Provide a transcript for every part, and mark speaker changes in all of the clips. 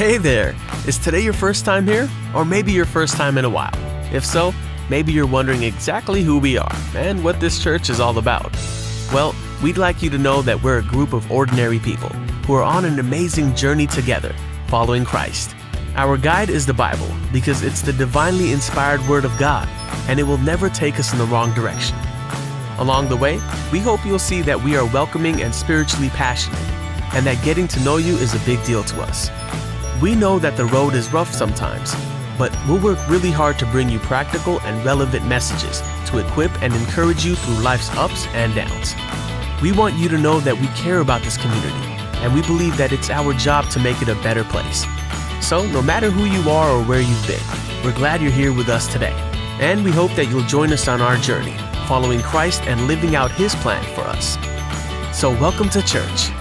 Speaker 1: Hey there! Is today your first time here? Or maybe your first time in a while? If so, maybe you're wondering exactly who we are and what this church is all about. Well, we'd like you to know that we're a group of ordinary people who are on an amazing journey together, following Christ. Our guide is the Bible because it's the divinely inspired Word of God, and it will never take us in the wrong direction. Along the way, we hope you'll see that we are welcoming and spiritually passionate, and that getting to know you is a big deal to us. We know that the road is rough sometimes, but we'll work really hard to bring you practical and relevant messages to equip and encourage you through life's ups and downs. We want you to know that we care about this community, and we believe that it's our job to make it a better place. So, no matter who you are or where you've been, we're glad you're here with us today, and we hope that you'll join us on our journey, following Christ and living out His plan for us. So, welcome to church.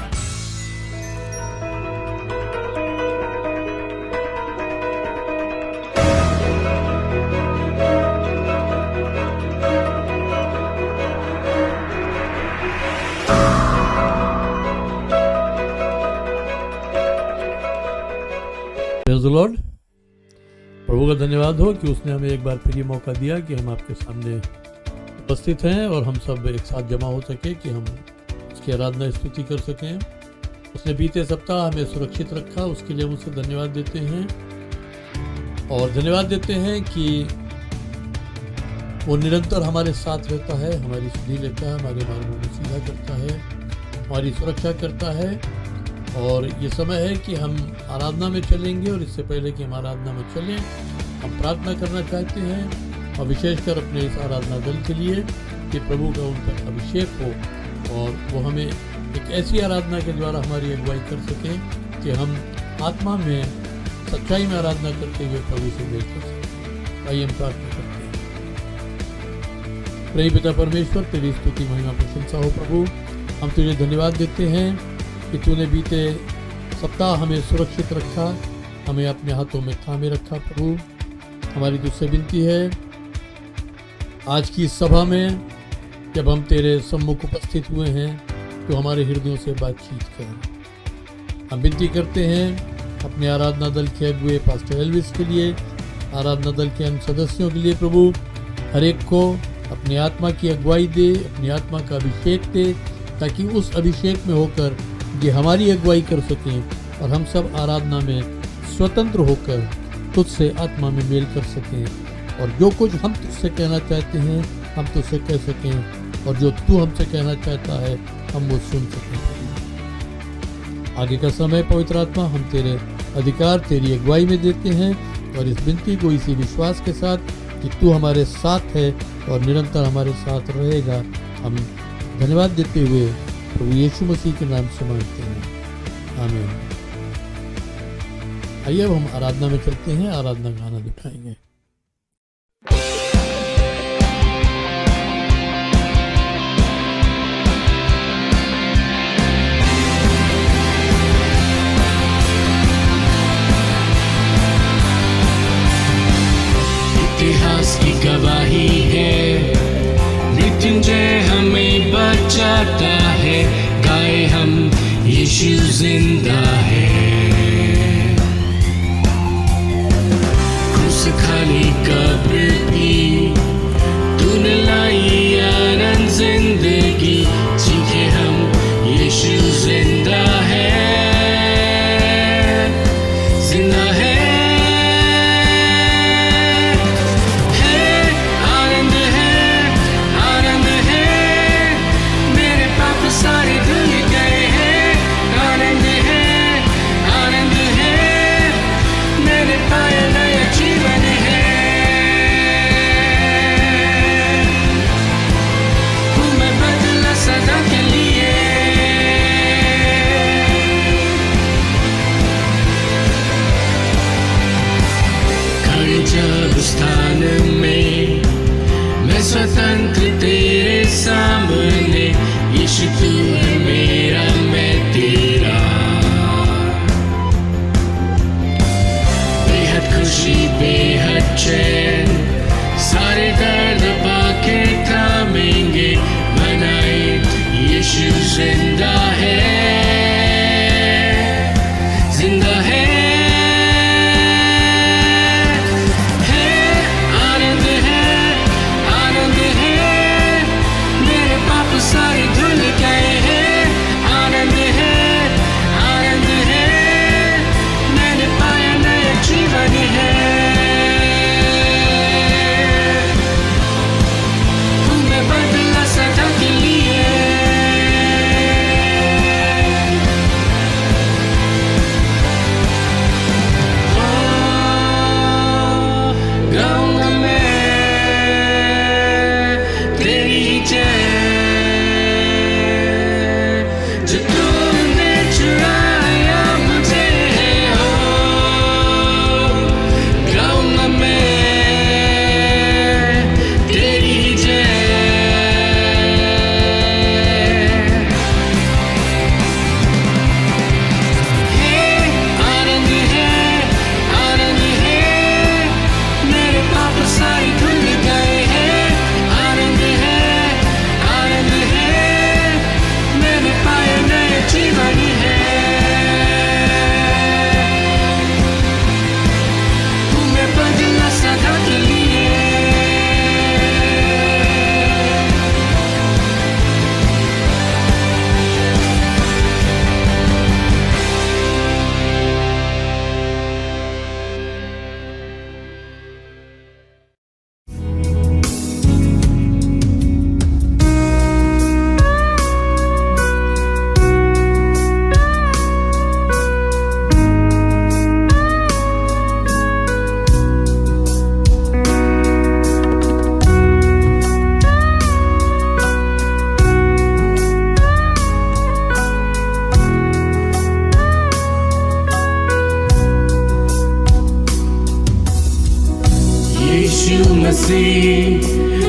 Speaker 2: Praise the Lord. प्रभु का धन्यवाद हो कि उसने हमें एक बार फिर ये मौका दिया कि हम आपके सामने उपस्थित हैं और हम सब एक साथ जमा हो सके कि हम उसकी आराधना स्तुति कर सकें। उसने बीते सप्ताह हमें सुरक्षित रखा, उसके लिए हम उसे धन्यवाद देते हैं और धन्यवाद देते हैं कि वो निरंतर हमारे साथ रहता है, हमारी सुधि लेता है, हमारे मार्गों को सीधा करता है, हमारी सुरक्षा करता है। और ये समय है कि हम आराधना में चलेंगे और इससे पहले कि हम आराधना में चलें, हम प्रार्थना करना चाहते हैं और विशेषकर अपने इस आराधना दल के लिए कि प्रभु का उन पर अभिषेक हो और वो हमें एक ऐसी आराधना के द्वारा हमारी अगुवाई कर सकें कि हम आत्मा में सच्चाई में आराधना करते हुए प्रभु से मेल कर सकें। आइए हम प्रार्थना करते हैं। प्रिय पिता परमेश्वर, तेरी स्तुति महिमा प्रशंसा हो प्रभु। हम तुझे धन्यवाद देते हैं कि तूने बीते सप्ताह हमें सुरक्षित रखा, हमें अपने हाथों में थामे रखा। प्रभु, हमारी तुझसे विनती है आज की इस सभा में जब हम तेरे सम्मुख उपस्थित हुए हैं तो हमारे हृदयों से बातचीत कर। हम विनती करते हैं अपने आराधना दल के अगुए पास्टर एल्विस के लिए, आराधना दल के अन्य सदस्यों के लिए प्रभु, हर एक को अपनी आत्मा की अगुवाई दे, अपनी आत्मा का अभिषेक दे, ताकि उस अभिषेक में होकर ये हमारी अगुवाई कर सकें और हम सब आराधना में स्वतंत्र होकर तुझसे आत्मा में मेल कर सकें और जो कुछ हम तुझसे कहना चाहते हैं हम तुझसे कह सकें और जो तू हमसे कहना चाहता है हम वो सुन सकें। आगे का समय पवित्र आत्मा हम तेरे अधिकार, तेरी अगुवाई में देते हैं और इस विनती को इसी विश्वास के साथ कि तू हमारे साथ है और निरंतर हमारे साथ रहेगा, हम धन्यवाद देते हुए प्रभु यीशु मसीह के नाम से मांगते हैं, आमीन। आइए अब हम आराधना में चलते हैं, आराधना गाना दिखाएंगे।
Speaker 3: इतिहास की गवाही है, मृत्युंजय हमें बचाता है, गाए हम यीशु जिंदा है। क्रूस खाली कब्र भी तूने लाई आनंद जिंदगी, जीके हम यीशु जिंदा है, जिंदा है। सारे धुल गए हैं, आनंद है,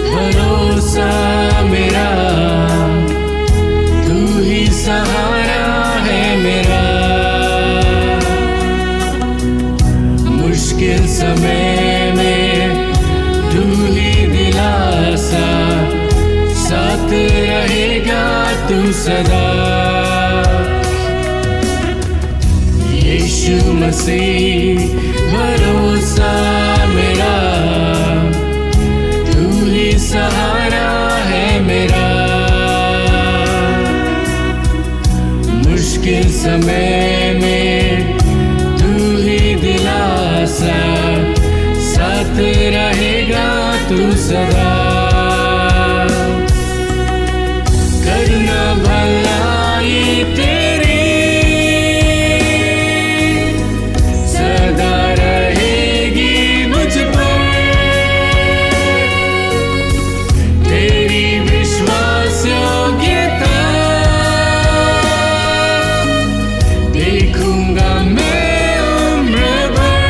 Speaker 3: भरोसा मेरा, तू ही सहारा है मेरा। मुश्किल समय में तू ही दिलासा, साथ रहेगा तू सदा। यीशु मसीह भरोसा मेरा, तू ही सहारा है मेरा। मुश्किल समय में तू ही दिलासा, साथ रहेगा तू सदा। करना भलाई तेरी सदा रहेगी मुझ पर, तेरी विश्वास योग्यता देखूंगा मैं उम्र भर।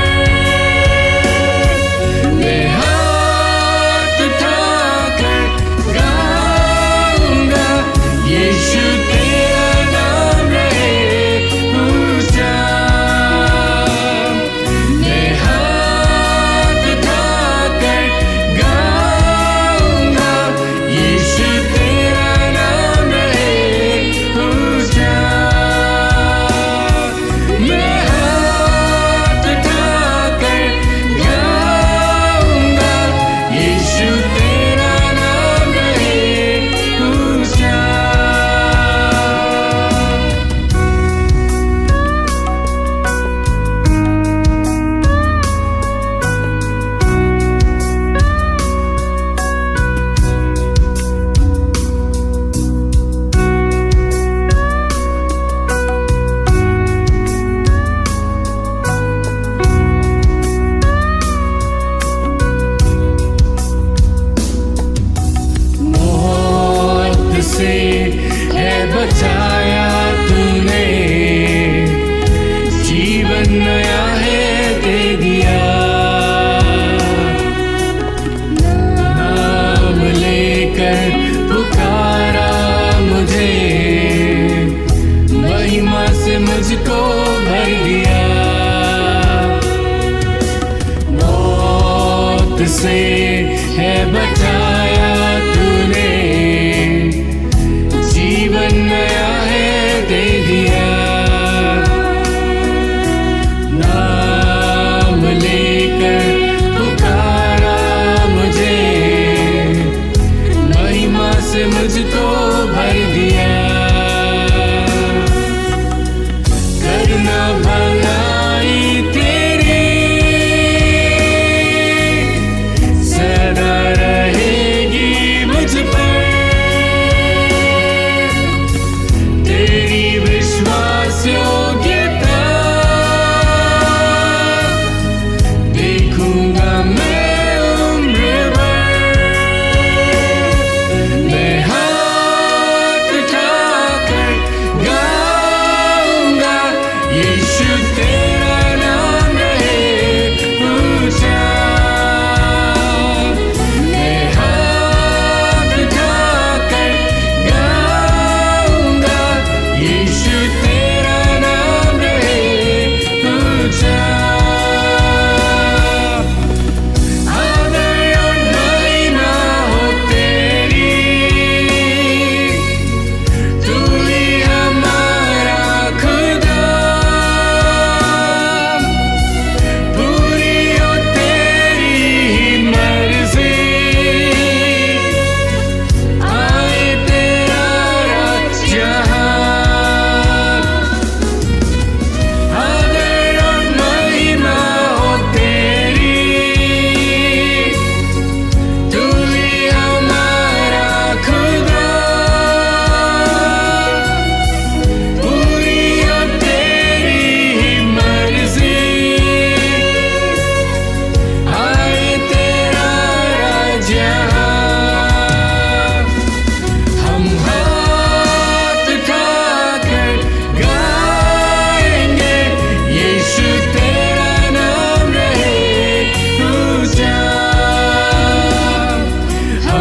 Speaker 3: मैं हाथ उठा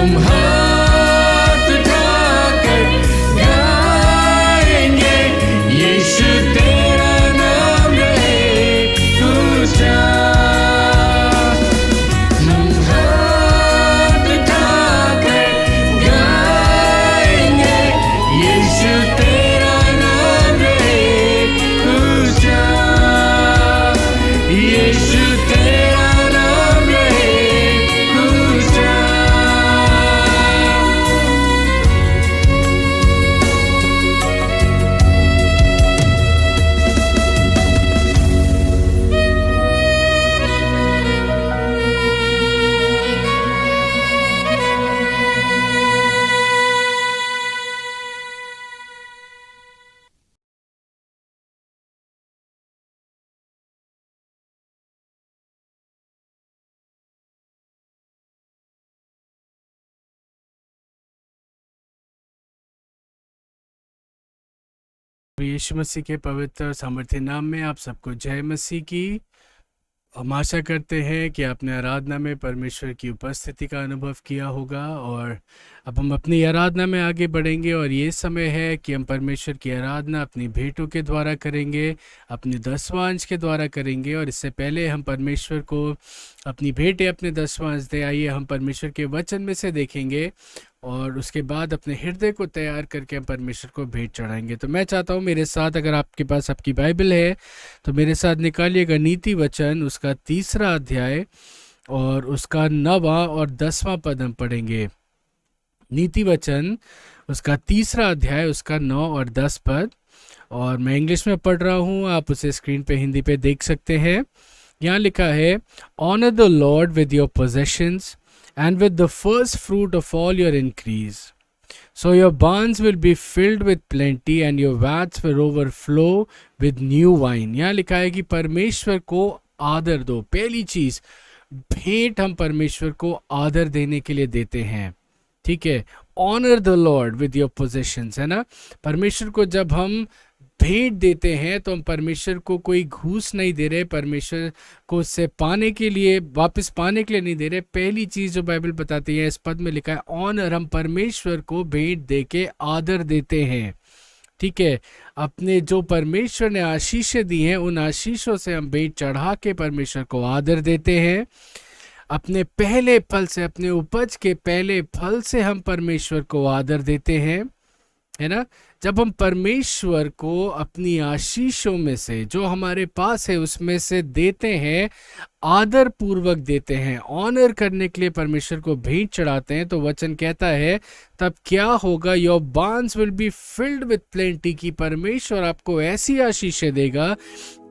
Speaker 3: हम हाथ उठाकर गाएंगे, यीशु तेरा नाम रहे ऊंचा। हम हाथ उठाकर गाएंगे, यीशु तेरा नाम रहे ऊंचा, यीशु तेरा नाम रहे ऊंचा।
Speaker 4: यीशु मसीह के पवित्र और सामर्थ्य नाम में आप सबको जय मसीह की। हम आशा करते हैं कि आपने आराधना में परमेश्वर की उपस्थिति का अनुभव किया होगा, और अब हम अपनी आराधना में आगे बढ़ेंगे। और ये समय है कि हम परमेश्वर की आराधना अपनी भेंटों के द्वारा करेंगे, अपने दसवांश के द्वारा करेंगे। और इससे पहले हम परमेश्वर को अपनी भेंटें, अपने दसवांश दे, आइए हम परमेश्वर के वचन में से देखेंगे और उसके बाद अपने हृदय को तैयार करके हम परमेश्वर को भेंट चढ़ाएंगे। तो मैं चाहता हूँ मेरे साथ, अगर आपके पास आपकी बाइबल है तो मेरे साथ निकालिएगा नीति वचन उसका 3 अध्याय और उसका 9वां और 10वां पद हम पढ़ेंगे। नीति वचन उसका 3 अध्याय उसका 9 और 10 पद, और मैं इंग्लिश में पढ़ रहा हूँ, आप उसे स्क्रीन पे हिंदी पे देख सकते हैं। यहाँ लिखा है, honour the lord with your possessions and with the first fruit of all your increase. So your barns will be filled with plenty and your vats will overflow with new wine. यहाँ लिखा है कि परमेश्वर को आदर दो। पहली चीज, भेंट हम परमेश्वर को आदर देने के लिए देते हैं, ठीक है। Honour the lord with your possessions, है ना। परमेश्वर को जब हम भेंट देते हैं तो हम परमेश्वर को कोई घूस नहीं दे रहे, परमेश्वर को उससे पाने के लिए, वापस पाने के लिए नहीं दे रहे। पहली चीज जो बाइबल बताती है, इस पद में लिखा है ऑनर, हम परमेश्वर को भेंट दे के आदर देते हैं, ठीक है। अपने जो परमेश्वर ने आशीषें दी हैं उन आशीषों से हम भेंट चढ़ा के परमेश्वर को आदर देते हैं। अपने पहले फल से, अपने उपज के पहले फल से हम परमेश्वर को आदर देते हैं, है ना। जब हम परमेश्वर को अपनी आशीषों में से, जो हमारे पास है उसमें से देते हैं, आदर पूर्वक देते हैं, ऑनर करने के लिए परमेश्वर को भेंट चढ़ाते हैं, तो वचन कहता है तब क्या होगा, your Barnes will be filled with plenty, की परमेश्वर आपको ऐसी आशीषें देगा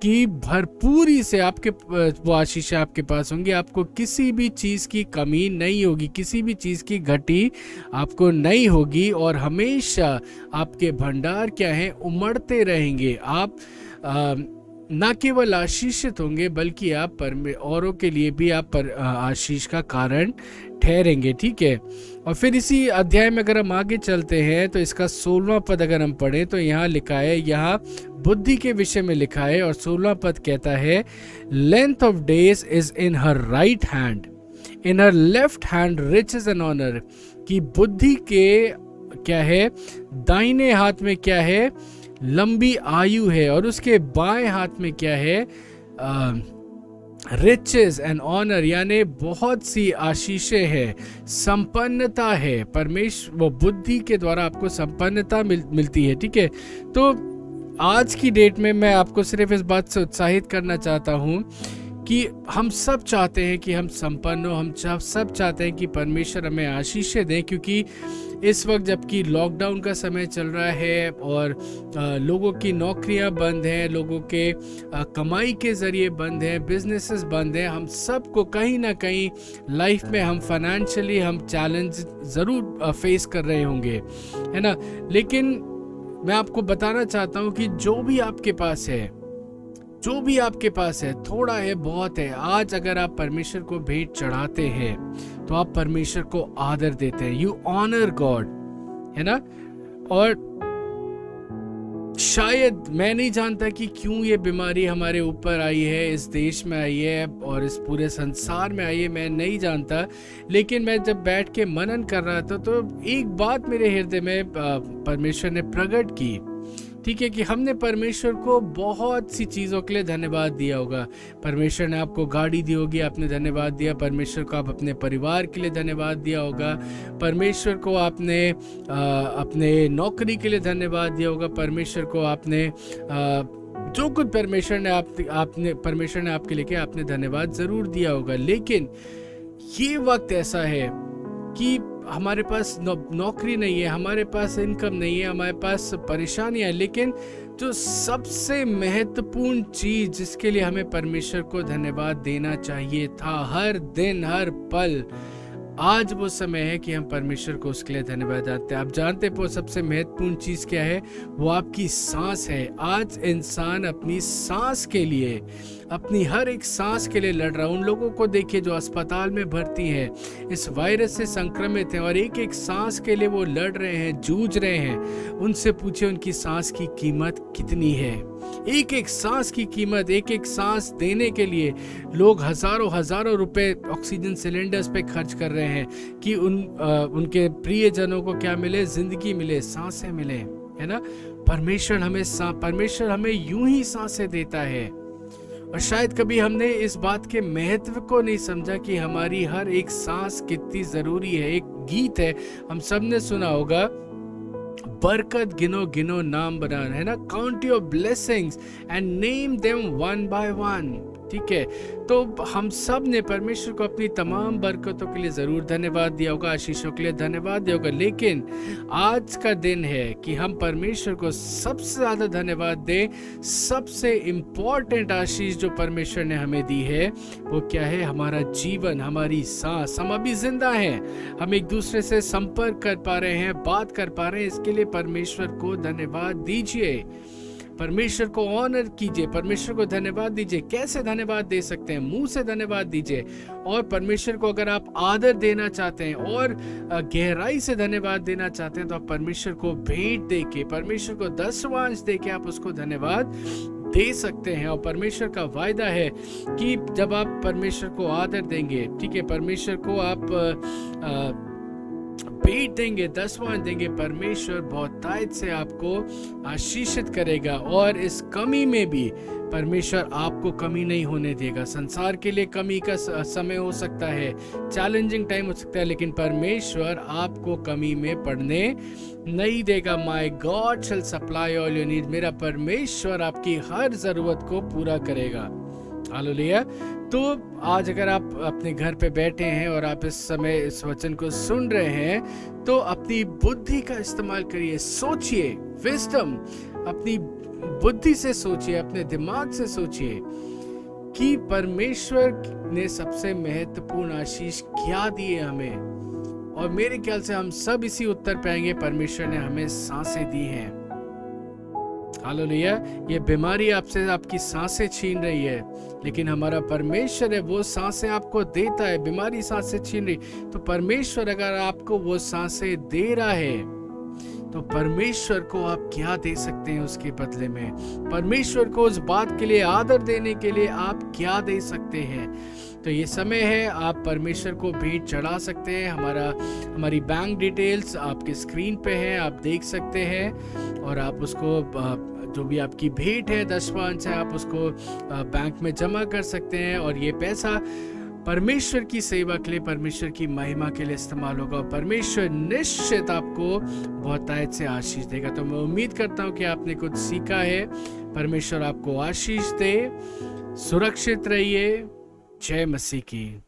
Speaker 4: कि भरपूरी से आपके वो आशीषें आपके पास होंगी, आपको किसी भी चीज़ की कमी नहीं होगी, किसी भी चीज़ की घटी आपको नहीं होगी, और हमेशा आपके भंडार क्या है, उमड़ते रहेंगे। आप न केवल आशीषित होंगे बल्कि आप औरों के लिए भी आप आशीष का कारण ठहरेंगे, ठीक है। और फिर इसी अध्याय में अगर हम आगे चलते हैं तो इसका 16वां पद अगर हम पढ़ें तो यहाँ लिखा है, यहाँ बुद्धि के विषय में लिखा है, और 16वां पद कहता है, length of days is in her right hand, in her left hand riches and honour, कि बुद्धि के क्या है, दाहिने हाथ में क्या है, लंबी आयु है, और उसके बाएं हाथ में क्या है, रिचेस एंड ऑनर, यानी बहुत सी आशीषें है, संपन्नता है। परमेश्वर वो बुद्धि के द्वारा आपको संपन्नता मिलती है, ठीक है। तो आज की डेट में मैं आपको सिर्फ इस बात से उत्साहित करना चाहता हूँ कि हम सब चाहते हैं कि हम संपन्न हो, हम सब चाहते हैं कि परमेश्वर हमें आशीषें दें, क्योंकि इस वक्त जबकि लॉकडाउन का समय चल रहा है और लोगों की नौकरियां बंद हैं, लोगों के कमाई के ज़रिए बंद हैं, बिजनेसेस बंद हैं, हम सबको कहीं ना कहीं लाइफ में हम फाइनेंशियली हम चैलेंज ज़रूर फेस कर रहे होंगे, है ना। लेकिन मैं आपको बताना चाहता हूँ कि जो भी आपके पास है, जो भी आपके पास है, थोड़ा है बहुत है, आज अगर आप परमेश्वर को भेंट चढ़ाते हैं तो आप परमेश्वर को आदर देते हैं, यू ऑनर गॉड, है ना। और शायद मैं नहीं जानता कि क्यों ये बीमारी हमारे ऊपर आई है, इस देश में आई है और इस पूरे संसार में आई है, मैं नहीं जानता। लेकिन मैं जब बैठ के मनन कर रहा था तो एक बात मेरे हृदय में परमेश्वर ने प्रकट की, ठीक है, कि हमने परमेश्वर को बहुत सी चीज़ों के लिए धन्यवाद दिया होगा। परमेश्वर ने आपको गाड़ी दी होगी, आपने धन्यवाद दिया। परमेश्वर को आप अपने परिवार के लिए धन्यवाद दिया होगा। परमेश्वर को आपने अपने नौकरी के लिए धन्यवाद दिया होगा। परमेश्वर को आपने जो कुछ परमेश्वर ने आपके लिए किया, आपने धन्यवाद ज़रूर दिया होगा। लेकिन ये वक्त ऐसा है कि हमारे पास नौकरी नहीं है, हमारे पास इनकम नहीं है, हमारे पास परेशानियां हैं, लेकिन जो सबसे महत्वपूर्ण चीज जिसके लिए हमें परमेश्वर को धन्यवाद देना चाहिए था हर दिन हर पल, आज वो समय है कि हम परमेश्वर को उसके लिए धन्यवाद देते हैं। आप जानते हैं वो सबसे महत्वपूर्ण चीज़ क्या है? वो आपकी सांस है। आज इंसान अपनी सांस के लिए, अपनी हर एक सांस के लिए लड़ रहा है। उन लोगों को देखिए जो अस्पताल में भर्ती हैं, इस वायरस से संक्रमित हैं और एक एक सांस के लिए वो लड़ रहे हैं, जूझ रहे हैं। उनसे पूछिए उनकी सांस की कीमत कितनी है। एक एक सांस की कीमत, एक एक सांस देने के लिए लोग हजारों रुपए ऑक्सीजन सिलेंडर्स पे खर्च कर रहे हैं कि उनके प्रियजनों को क्या मिले? जिंदगी मिले, सांसें मिले, है ना। परमेश्वर हमें यूं ही सांसें देता है। और शायद कभी हमने इस बात के महत्व को नहीं समझा कि हमारी हर एक सांस कितनी जरूरी है। एक गीत है, हम सब ने सुना होगा, बरकत गिनो गिनो नाम बनाना, है ना। Count your blessings and name them one by one, ठीक है। तो हम सब ने परमेश्वर को अपनी तमाम बरकतों के लिए ज़रूर धन्यवाद दिया होगा, आशीषों के लिए धन्यवाद दिया होगा। लेकिन आज का दिन है कि हम परमेश्वर को सबसे ज़्यादा धन्यवाद दें। सबसे इम्पॉर्टेंट आशीष जो परमेश्वर ने हमें दी है वो क्या है? हमारा जीवन, हमारी सांस। हम अभी जिंदा हैं, हम एक दूसरे से संपर्क कर पा रहे हैं, बात कर पा रहे हैं। इसके लिए परमेश्वर को धन्यवाद दीजिए, परमेश्वर को ऑनर कीजिए, परमेश्वर को धन्यवाद दीजिए। कैसे धन्यवाद दे सकते हैं? मुंह से धन्यवाद दीजिए। और परमेश्वर को अगर आप आदर देना चाहते हैं और गहराई से धन्यवाद देना चाहते हैं तो आप परमेश्वर को भेंट देके, परमेश्वर को दशवांश देके आप उसको धन्यवाद दे सकते हैं। और परमेश्वर का वायदा है कि जब आप परमेश्वर को आदर देंगे, ठीक है, परमेश्वर को आप भेंट देंगे, दसवां देंगे, परमेश्वर बहुतायत से आपको आशीषित करेगा। और इस कमी में भी परमेश्वर आपको कमी नहीं होने देगा। संसार के लिए कमी का समय हो सकता है, चैलेंजिंग टाइम हो सकता है, लेकिन परमेश्वर आपको कमी में पड़ने नहीं देगा। My God shall supply all your need, मेरा परमेश्वर आपकी हर जरूरत को पूरा करेगा। हालेलुया। तो आज अगर आप अपने घर पे बैठे हैं और आप इस समय इस वचन को सुन रहे हैं तो अपनी बुद्धि का इस्तेमाल करिए, सोचिए, विजडम, अपनी बुद्धि से सोचिए, अपने दिमाग से सोचिए कि परमेश्वर ने सबसे महत्वपूर्ण आशीष क्या दिए हमें। और मेरे ख्याल से हम सब इसी उत्तर पाएंगे, परमेश्वर ने हमें सांसें दी हैं। हालेलुया। ये बीमारी आपसे आपकी सांसें छीन रही है, लेकिन हमारा परमेश्वर है वो सांसें आपको देता है। बीमारी सांसें छीन रही, तो परमेश्वर अगर आपको वो सांसें दे रहा है तो परमेश्वर को आप क्या दे सकते हैं उसके बदले में? परमेश्वर को उस बात के लिए आदर देने के लिए आप क्या दे सकते हैं? तो ये समय है, आप परमेश्वर को भेंट चढ़ा सकते हैं। हमारी बैंक डिटेल्स आपके स्क्रीन पे है, आप देख सकते हैं। और आप उसको जो भी आपकी भेंट है, दशवांश है, आप उसको बैंक में जमा कर सकते हैं। और ये पैसा परमेश्वर की सेवा के लिए, परमेश्वर की महिमा के लिए इस्तेमाल होगा। और परमेश्वर निश्चित आपको बहुतायत से आशीष देगा। तो मैं उम्मीद करता हूँ कि आपने कुछ सीखा है। परमेश्वर आपको आशीष दे। सुरक्षित रहिए। जय मसीह की।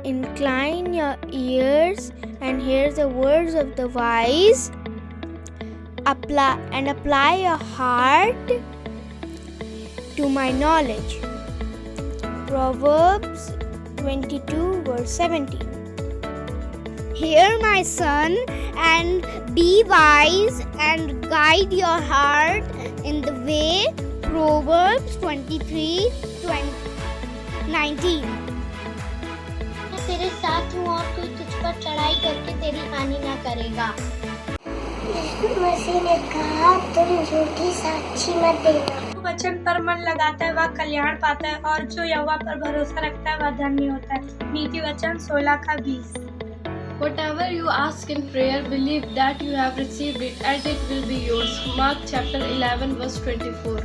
Speaker 5: Incline your ears and hear the words of the wise. Apply your heart to my knowledge. Proverbs 22 verse 17. Hear, my son, and be wise, and guide your heart in the way. Proverbs 23:19. तेरे साथ हूँ और कोई तुझ पर चढ़ाई करके तेरी हानि न करेगा।
Speaker 6: यीशु मसीह ने कहा तुम झूठी साक्षी मत देना।
Speaker 7: वचन पर मन लगाता है वह कल्याण पाता है और जो यहोवा पर भरोसा रखता है वह धन्य होता है। नीति वचन 16:20।
Speaker 8: Whatever you ask in prayer, believe that you have received it and it will be yours. Mark chapter 11 verse 24.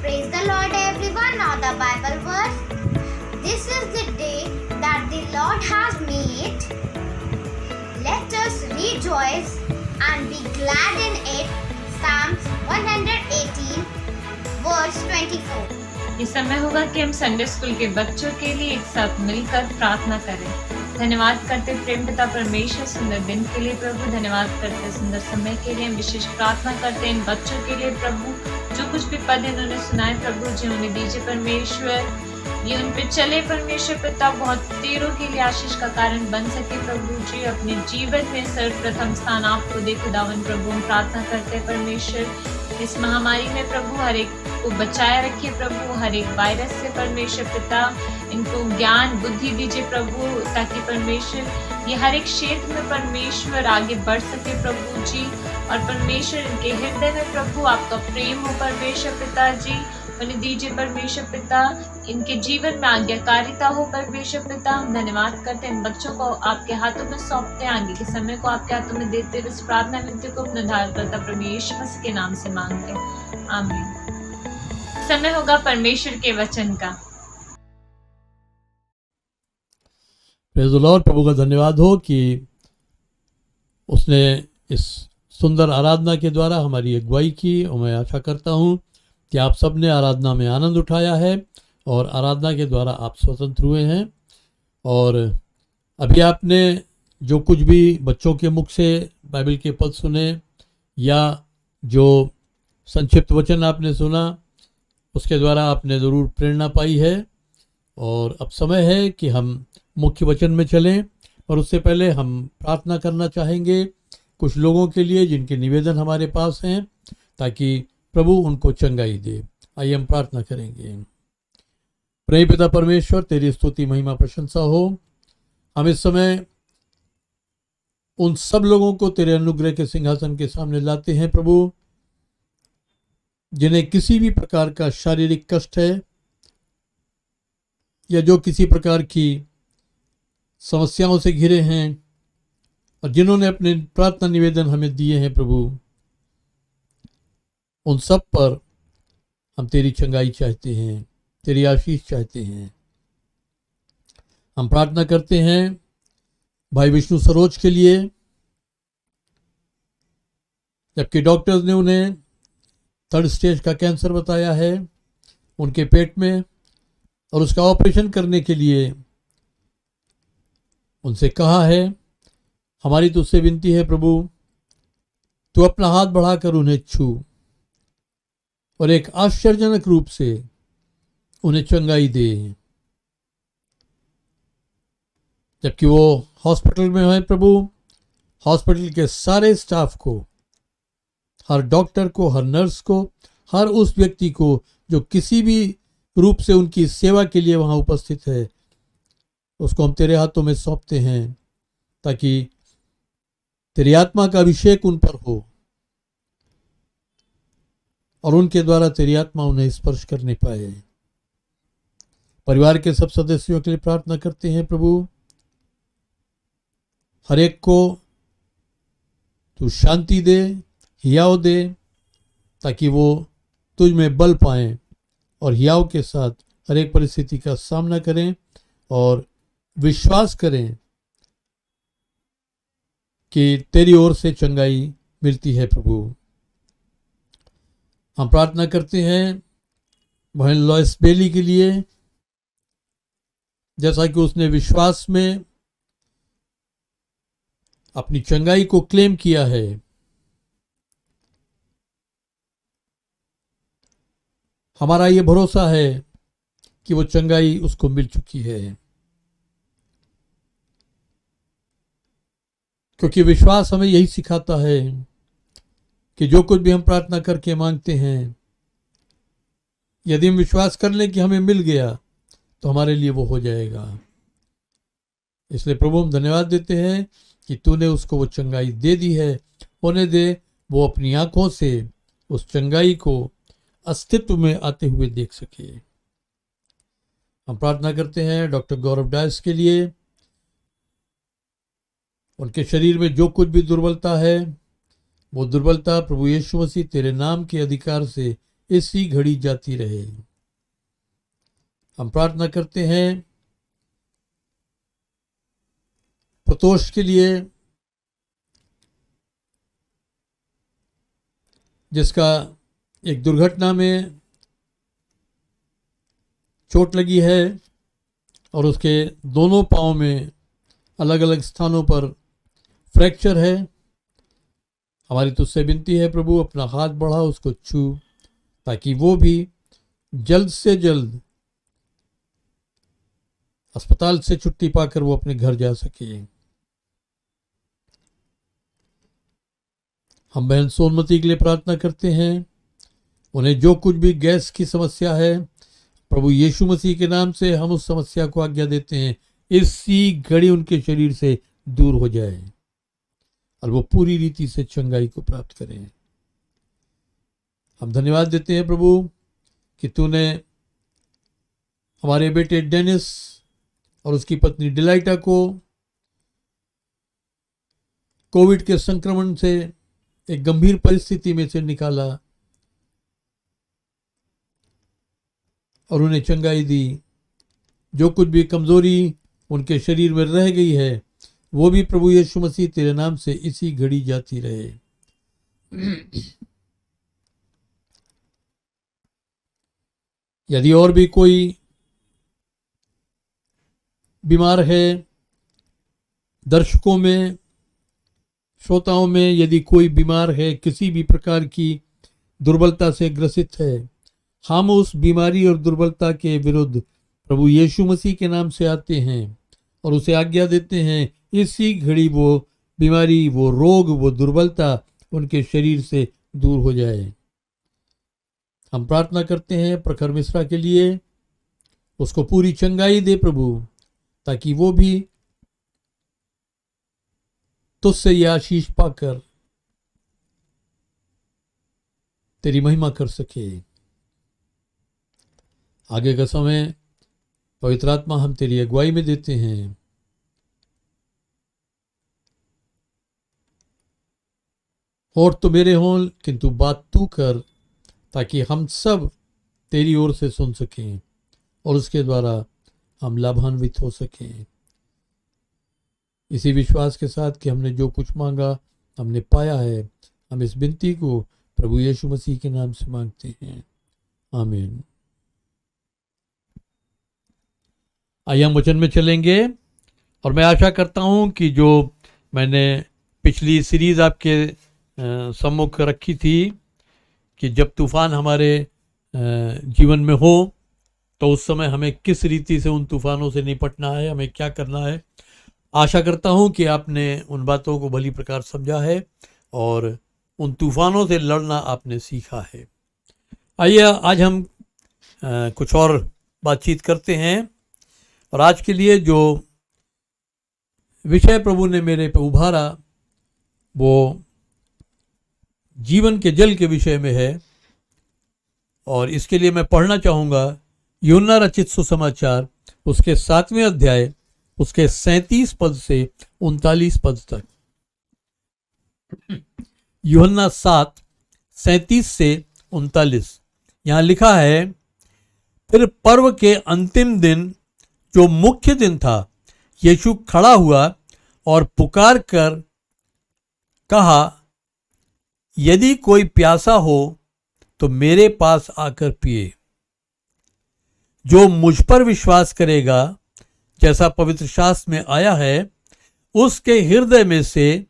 Speaker 5: Praise the Lord, everyone. Now the Bible verse. This is the day that the Lord has made. Let us rejoice and be glad in it. Psalms 118 verse 24.
Speaker 9: ये समय होगा कि हम Sunday school के बच्चों के लिए एक साथ मिलकर प्रार्थना करें। धन्यवाद करते प्रेम पिता परमेश्वर सुंदर दिन के लिए प्रभु। धन्यवाद करते सुंदर समय के लिए। हम विशेष प्रार्थना करते इन बच्चों के लिए प्रभु, जो कुछ भी पद इन्होंने सुनाए प्रभु जी उन्हें दीजिए परमेश्वर। ये उन पे चले परमेश्वर पिता, बहुत तीरों के लिए आशीष का कारण बन सके प्रभु जी। अपने जीवन में सर्वप्रथम स्थान आपको दे खुदावन प्रभु। हम प्रार्थना करते हैं परमेश्वर इस महामारी में प्रभु हर एक को बचाए रखिए प्रभु, हर एक वायरस से परमेश्वर पिता। इनको ज्ञान बुद्धि दीजिए प्रभु, ताकि परमेश्वर ये हर एक क्षेत्र में परमेश्वर आगे बढ़ सके प्रभु जी। और परमेश्वर इनके हृदय में प्रभु आपका प्रेम हो परमेश्वर पिता जी। उन्हें दीजिए परमेश्वर पिता, इनके जीवन में आज्ञाकारिता हो परमेश्वर पिता। हम धन्यवाद करते हैं इन बच्चों को आपके हाथों में सौंपते हैं, आगे के समय को आपके हाथों में देते हुए इस प्रार्थना विनती को अपने उद्धारकर्ता प्रभु यीशु मसीह के नाम से मांगते हैं, आमीन। समय होगा परमेश्वर के वचन का।
Speaker 2: Praise the Lord. प्रभु का धन्यवाद हो कि उसने इस सुंदर आराधना के द्वारा हमारी अगुवाई की, और मैं आशा करता हूँ कि आप सब ने आराधना में आनंद उठाया है और आराधना के द्वारा आप स्वतंत्र हुए हैं। और अभी आपने जो कुछ भी बच्चों के मुख से बाइबल के पद सुने या जो संक्षिप्त वचन आपने सुना, उसके द्वारा आपने ज़रूर प्रेरणा पाई है। और अब समय है कि हम मुख्य वचन में चलें, और उससे पहले हम प्रार्थना करना चाहेंगे कुछ लोगों के लिए जिनके निवेदन हमारे पास हैं, ताकि प्रभु उनको चंगाई दे। आइए हम प्रार्थना करेंगे। प्रेम पिता परमेश्वर, तेरी स्तुति महिमा प्रशंसा हो। हम इस समय उन सब लोगों को तेरे अनुग्रह के सिंहासन के सामने लाते हैं प्रभु, जिन्हें किसी भी प्रकार का शारीरिक कष्ट है या जो किसी प्रकार की समस्याओं से घिरे हैं, और जिन्होंने अपने प्रार्थना निवेदन हमें दिए हैं प्रभु, उन सब पर हम तेरी चंगाई चाहते हैं, तेरी आशीष चाहते हैं। हम प्रार्थना करते हैं भाई विष्णु सरोज के लिए, जबकि डॉक्टर्स ने उन्हें 3rd स्टेज का कैंसर बताया है उनके पेट में, और उसका ऑपरेशन करने के लिए उनसे कहा है। हमारी तुझसे विनती है प्रभु, तू अपना हाथ बढ़ाकर उन्हें छू और एक आश्चर्यजनक रूप से उन्हें चंगाई दे। जबकि वो हॉस्पिटल में है प्रभु, हॉस्पिटल के सारे स्टाफ को, हर डॉक्टर को, हर नर्स को, हर उस व्यक्ति को जो किसी भी रूप से उनकी सेवा के लिए वहाँ उपस्थित है, उसको हम तेरे हाथों में सौंपते हैं, ताकि तेरी आत्मा का अभिषेक उन पर हो और उनके द्वारा तेरी आत्मा उन्हें स्पर्श करने पाए। परिवार के सब सदस्यों के लिए प्रार्थना करते हैं प्रभु, हर एक को तू शांति दे, हियाव दे, ताकि वो तुझ में बल पाएं और हियाव के साथ हर एक परिस्थिति का सामना करें और विश्वास करें कि तेरी ओर से चंगाई मिलती है प्रभु। हम प्रार्थना करते हैं बहन लॉयस बेली के लिए, जैसा कि उसने विश्वास में अपनी चंगाई को क्लेम किया है। हमारा ये भरोसा है कि वो चंगाई उसको मिल चुकी है, क्योंकि विश्वास हमें यही सिखाता है कि जो कुछ भी हम प्रार्थना करके मांगते हैं, यदि हम विश्वास कर लें कि हमें मिल गया, तो हमारे लिए वो हो जाएगा। इसलिए प्रभु हम धन्यवाद देते हैं कि तूने उसको वो चंगाई दे दी है। होने दे वो अपनी आंखों से उस चंगाई को अस्तित्व में आते हुए देख सके। हम प्रार्थना करते हैं डॉक्टर गौरव डायस के लिए। उनके शरीर में जो कुछ भी दुर्बलता है, वो दुर्बलता प्रभु यीशु मसीह तेरे नाम के अधिकार से इसी घड़ी जाती रहे। हम प्रार्थना करते हैं प्रतोष के लिए, जिसका एक दुर्घटना में चोट लगी है और उसके दोनों पांव में अलग अलग स्थानों पर फ्रैक्चर है। हमारी तुझसे विनती है प्रभु, अपना हाथ बढ़ा, उसको छू, ताकि वो भी जल्द से जल्द अस्पताल से छुट्टी पाकर वो अपने घर जा सके। हम बहन सोनमती के लिए प्रार्थना करते हैं। उन्हें जो कुछ भी गैस की समस्या है, प्रभु यीशु मसीह के नाम से हम उस समस्या को आज्ञा देते हैं, इसी घड़ी उनके शरीर से दूर हो जाए और वो पूरी रीति से चंगाई को प्राप्त करें। हम धन्यवाद देते हैं प्रभु कि तूने हमारे बेटे डेनिस और उसकी पत्नी डिलाइटा को कोविड के संक्रमण से एक गंभीर परिस्थिति में से निकाला और उन्हें चंगाई दी। जो कुछ भी कमजोरी उनके शरीर में रह गई है, वो भी प्रभु यीशु मसीह तेरे नाम से इसी घड़ी जाती रहे। यदि और भी कोई बीमार है, दर्शकों में, श्रोताओं में यदि कोई बीमार है, किसी भी प्रकार की दुर्बलता से ग्रसित है, हम उस बीमारी और दुर्बलता के विरुद्ध प्रभु यीशु मसीह के नाम से आते हैं और उसे आज्ञा देते हैं, इसी घड़ी वो बीमारी, वो रोग, वो दुर्बलता उनके शरीर से दूर हो जाए। हम प्रार्थना करते हैं प्रखर मिश्रा के लिए, उसको पूरी चंगाई दे प्रभु, ताकि वो भी तुझसे ये आशीष पाकर तेरी महिमा कर सके। आगे का समय पवित्र आत्मा हम तेरी अगुवाई में देते हैं। और तो मेरे हों, किंतु बात तू कर, ताकि हम सब तेरी ओर से सुन सकें और उसके द्वारा हम लाभान्वित हो सकें। इसी विश्वास के साथ कि हमने जो कुछ मांगा हमने पाया है, हम इस विनती को प्रभु यीशु मसीह के नाम से मांगते हैं, आमीन। आइए हम वचन में चलेंगे और मैं आशा करता हूं कि जो मैंने पिछली सीरीज आपके सम्मुख रखी थी कि जब तूफान हमारे जीवन में हो तो उस समय हमें किस रीति से उन तूफानों से निपटना है, हमें क्या करना है। आशा करता हूं कि आपने उन बातों को भली प्रकार समझा है और उन तूफानों से लड़ना आपने सीखा है। आइए आज हम कुछ और बातचीत करते हैं और आज के लिए जो विषय प्रभु ने मेरे पे उभारा वो जीवन के जल के विषय में है और इसके लिए मैं पढ़ना चाहूँगा यूहन्ना रचित सुसमाचार उसके 7वें अध्याय उसके 37 पद से 39 पद तक। यूहन्ना 7:37 से 39 यहाँ लिखा है, फिर पर्व के अंतिम दिन जो मुख्य दिन था, यीशु खड़ा हुआ और पुकार कर कहा, यदि कोई प्यासा हो तो मेरे पास आकर पिए। जो मुझ पर विश्वास करेगा, जैसा पवित्र शास्त्र में आया है, उसके हृदय में से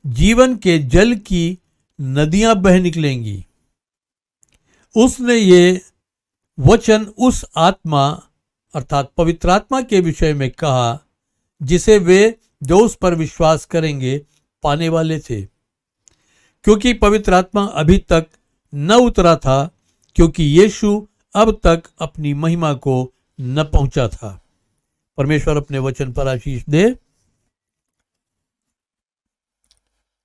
Speaker 2: जीवन के जल की नदियां बह निकलेंगी। उसने ये वचन उस आत्मा अर्थात पवित्र आत्मा के विषय में कहा जिसे वे जो उस पर विश्वास करेंगे पाने वाले थे, क्योंकि पवित्र आत्मा अभी तक न उतरा था, क्योंकि यीशु अब तक अपनी महिमा को न पहुंचा था। परमेश्वर अपने वचन पर आशीष दे।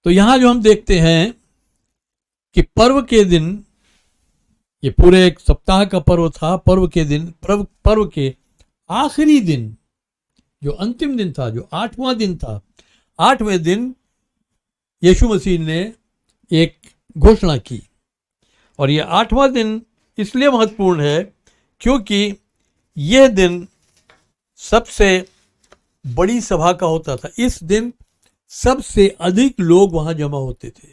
Speaker 2: तो यहां जो हम देखते हैं कि पर्व के दिन, ये पूरे एक सप्ताह का पर्व था, पर्व के दिन, पर्व के आखिरी दिन, जो अंतिम दिन था, जो 8वां दिन था, 8वें दिन यीशु मसीह ने एक घोषणा की। और ये 8वां दिन इसलिए महत्वपूर्ण है क्योंकि यह दिन सबसे बड़ी सभा का होता था। इस दिन सबसे अधिक लोग वहां जमा होते थे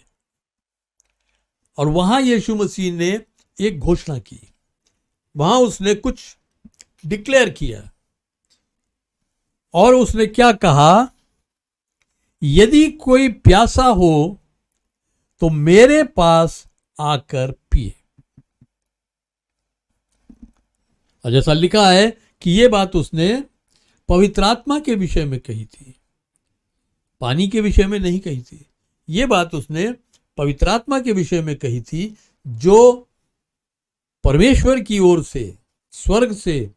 Speaker 2: और वहां यीशु मसीह ने एक घोषणा की, वहां उसने कुछ डिक्लेयर किया। और उसने क्या कहा? यदि कोई प्यासा हो तो मेरे पास आकर पिए। और जैसा लिखा है कि ये बात उसने पवित्र आत्मा के विषय में कही थी, पानी के विषय में नहीं कही थी। ये बात उसने पवित्र आत्मा के विषय में कही थी, जो परमेश्वर की ओर से, स्वर्ग से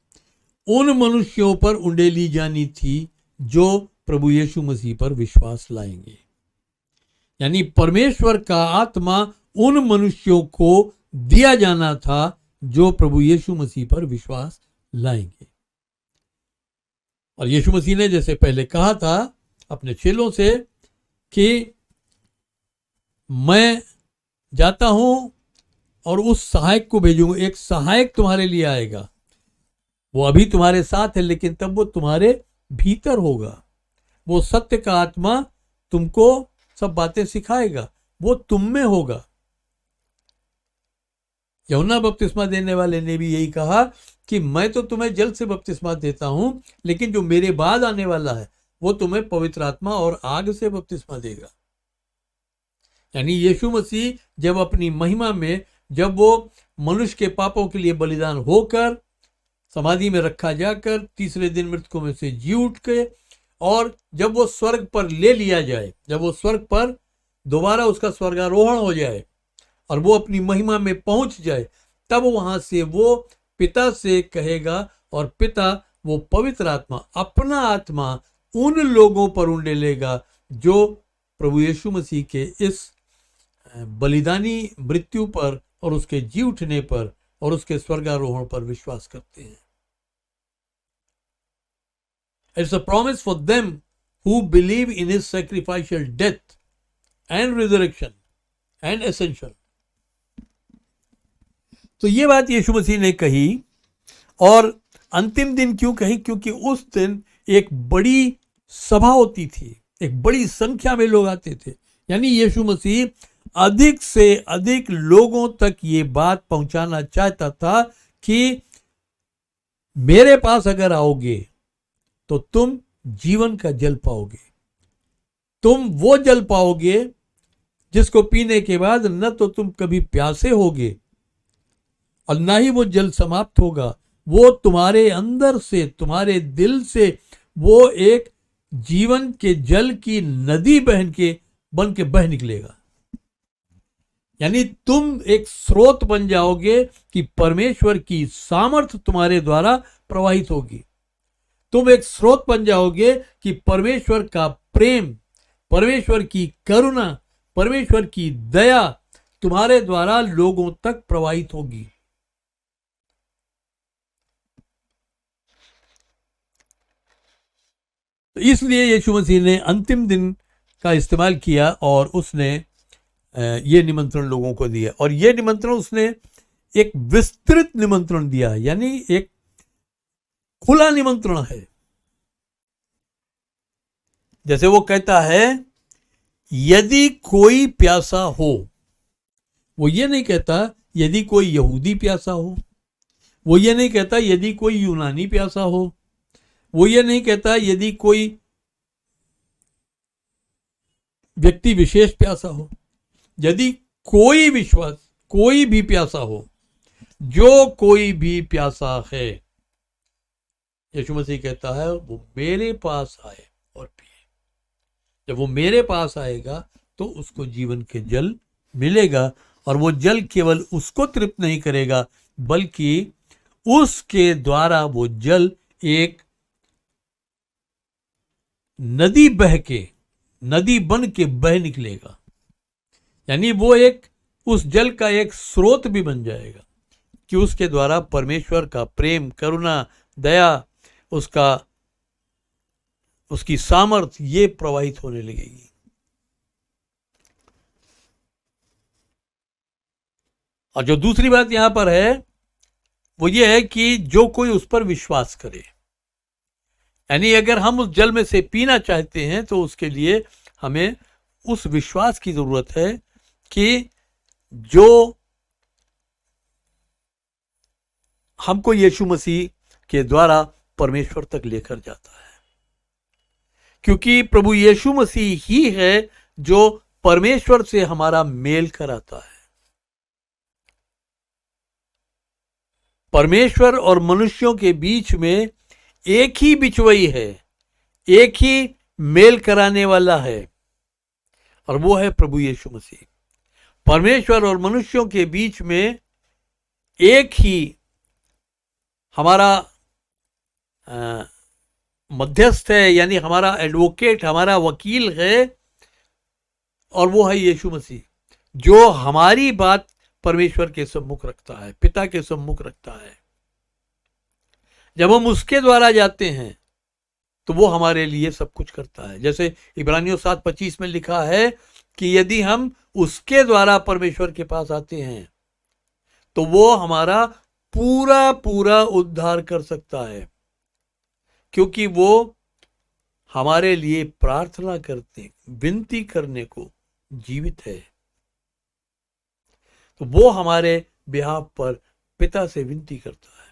Speaker 2: उन मनुष्यों पर उंडेली जानी थी जो प्रभु यीशु मसीह पर विश्वास लाएंगे। यानी परमेश्वर का आत्मा उन मनुष्यों को दिया जाना था जो प्रभु यीशु मसीह पर विश्वास लाएंगे। और यीशु मसीह ने जैसे पहले कहा था अपने चेलों से कि मैं जाता हूं और उस सहायक को भेजूंगा, एक सहायक तुम्हारे लिए आएगा, वो अभी तुम्हारे साथ है लेकिन तब वो तुम्हारे भीतर होगा। वो सत्य का आत्मा तुमको सब बातें सिखाएगा, वो तुम में होगा। यूहन्ना बपतिस्मा देने वाले ने भी यही कहा कि मैं तो तुम्हें जल से बपतिस्मा देता हूं, लेकिन जो मेरे बाद आने वाला है वो तुम्हें पवित्र आत्मा और आग से बपतिस्मा देगा। यानी यीशु मसीह जब अपनी महिमा में, जब वो मनुष्य के पापों के लिए बलिदान होकर समाधि में रखा जाकर तीसरे दिन मृतकों में से जी उठ के, और जब वो स्वर्ग पर ले लिया जाए, जब वो स्वर्ग पर दोबारा उसका स्वर्गारोहण हो जाए और वो अपनी महिमा में पहुंच जाए, तब वहां से वो पिता से कहेगा और पिता वो पवित्र आत्मा, अपना आत्मा उन लोगों पर उंडेलेगा जो प्रभु यीशु मसीह के इस बलिदानी मृत्यु पर और उसके जी उठने पर और उसके स्वर्गारोहण पर विश्वास करते हैं। It's a promise for them who believe in his sacrificial death and resurrection and ascension. तो ये बात यीशु मसीह ने कही। और अंतिम दिन क्यों कही? क्योंकि उस दिन एक बड़ी सभा होती थी, एक बड़ी संख्या में लोग आते थे। यानी यीशु मसीह अधिक से अधिक लोगों तक ये बात पहुंचाना चाहता था कि मेरे पास अगर आओगे तो तुम जीवन का जल पाओगे। तुम वो जल पाओगे जिसको पीने के बाद न तो तुम कभी प्यासे होगे और ना ही वो जल समाप्त होगा। वो तुम्हारे अंदर से, तुम्हारे दिल से वो एक जीवन के जल की नदी बन के बह निकलेगा। यानी तुम एक स्रोत बन जाओगे कि परमेश्वर की सामर्थ तुम्हारे द्वारा प्रवाहित होगी। तुम एक स्रोत बन जाओगे कि परमेश्वर का प्रेम, परमेश्वर की करुणा, परमेश्वर की दया तुम्हारे द्वारा लोगों तक प्रवाहित होगी। तो इसलिए यीशु मसीह ने अंतिम दिन का इस्तेमाल किया और उसने ये निमंत्रण लोगों को दिया। और ये निमंत्रण उसने एक विस्तृत निमंत्रण दिया, यानी एक खुला निमंत्रण है। जैसे वो कहता है यदि कोई प्यासा हो, वो ये नहीं कहता यदि कोई यहूदी प्यासा हो, वो ये नहीं कहता यदि कोई यूनानी प्यासा हो, वो ये नहीं कहता यदि कोई व्यक्ति विशेष प्यासा हो। यदि कोई विश्वास, कोई भी प्यासा हो, जो कोई भी प्यासा है, यीशु मसीह कहता है वो मेरे पास आए और पिए। जब वो मेरे पास आएगा तो उसको जीवन के जल मिलेगा। और वो जल केवल उसको तृप्त नहीं करेगा, बल्कि उसके द्वारा वो जल एक नदी बन के बह निकलेगा। यानी वो एक उस जल का एक स्रोत भी बन जाएगा कि उसके द्वारा परमेश्वर का प्रेम, करुणा, दया, उसकी सामर्थ्य ये प्रवाहित होने लगेगी। और जो दूसरी बात यहां पर है वो ये है कि जो कोई उस पर विश्वास करे, यानी अगर हम उस जल में से पीना चाहते हैं तो उसके लिए हमें उस विश्वास की जरूरत है कि जो हमको यीशु मसीह के द्वारा परमेश्वर तक लेकर जाता है, क्योंकि प्रभु यीशु मसीह ही है जो परमेश्वर से हमारा मेल कराता है। परमेश्वर और मनुष्यों के बीच में एक ही बिचवई है, एक ही मेल कराने वाला है, और वो है प्रभु यीशु मसीह। परमेश्वर और मनुष्यों के बीच में एक ही हमारा मध्यस्थ है, यानी हमारा एडवोकेट, हमारा वकील है, और वो है यीशु मसीह, जो हमारी बात परमेश्वर के सम्मुख रखता है, पिता के सम्मुख रखता है। जब हम उसके द्वारा जाते हैं तो वो हमारे लिए सब कुछ करता है। जैसे इब्रानियों 7:25 में लिखा है कि यदि हम उसके द्वारा परमेश्वर के पास आते हैं तो वो हमारा पूरा पूरा उद्धार कर सकता है, क्योंकि वो हमारे लिए प्रार्थना करते, विनती करने को जीवित है। तो वो हमारे बिहाफ पर पिता से विनती करता है,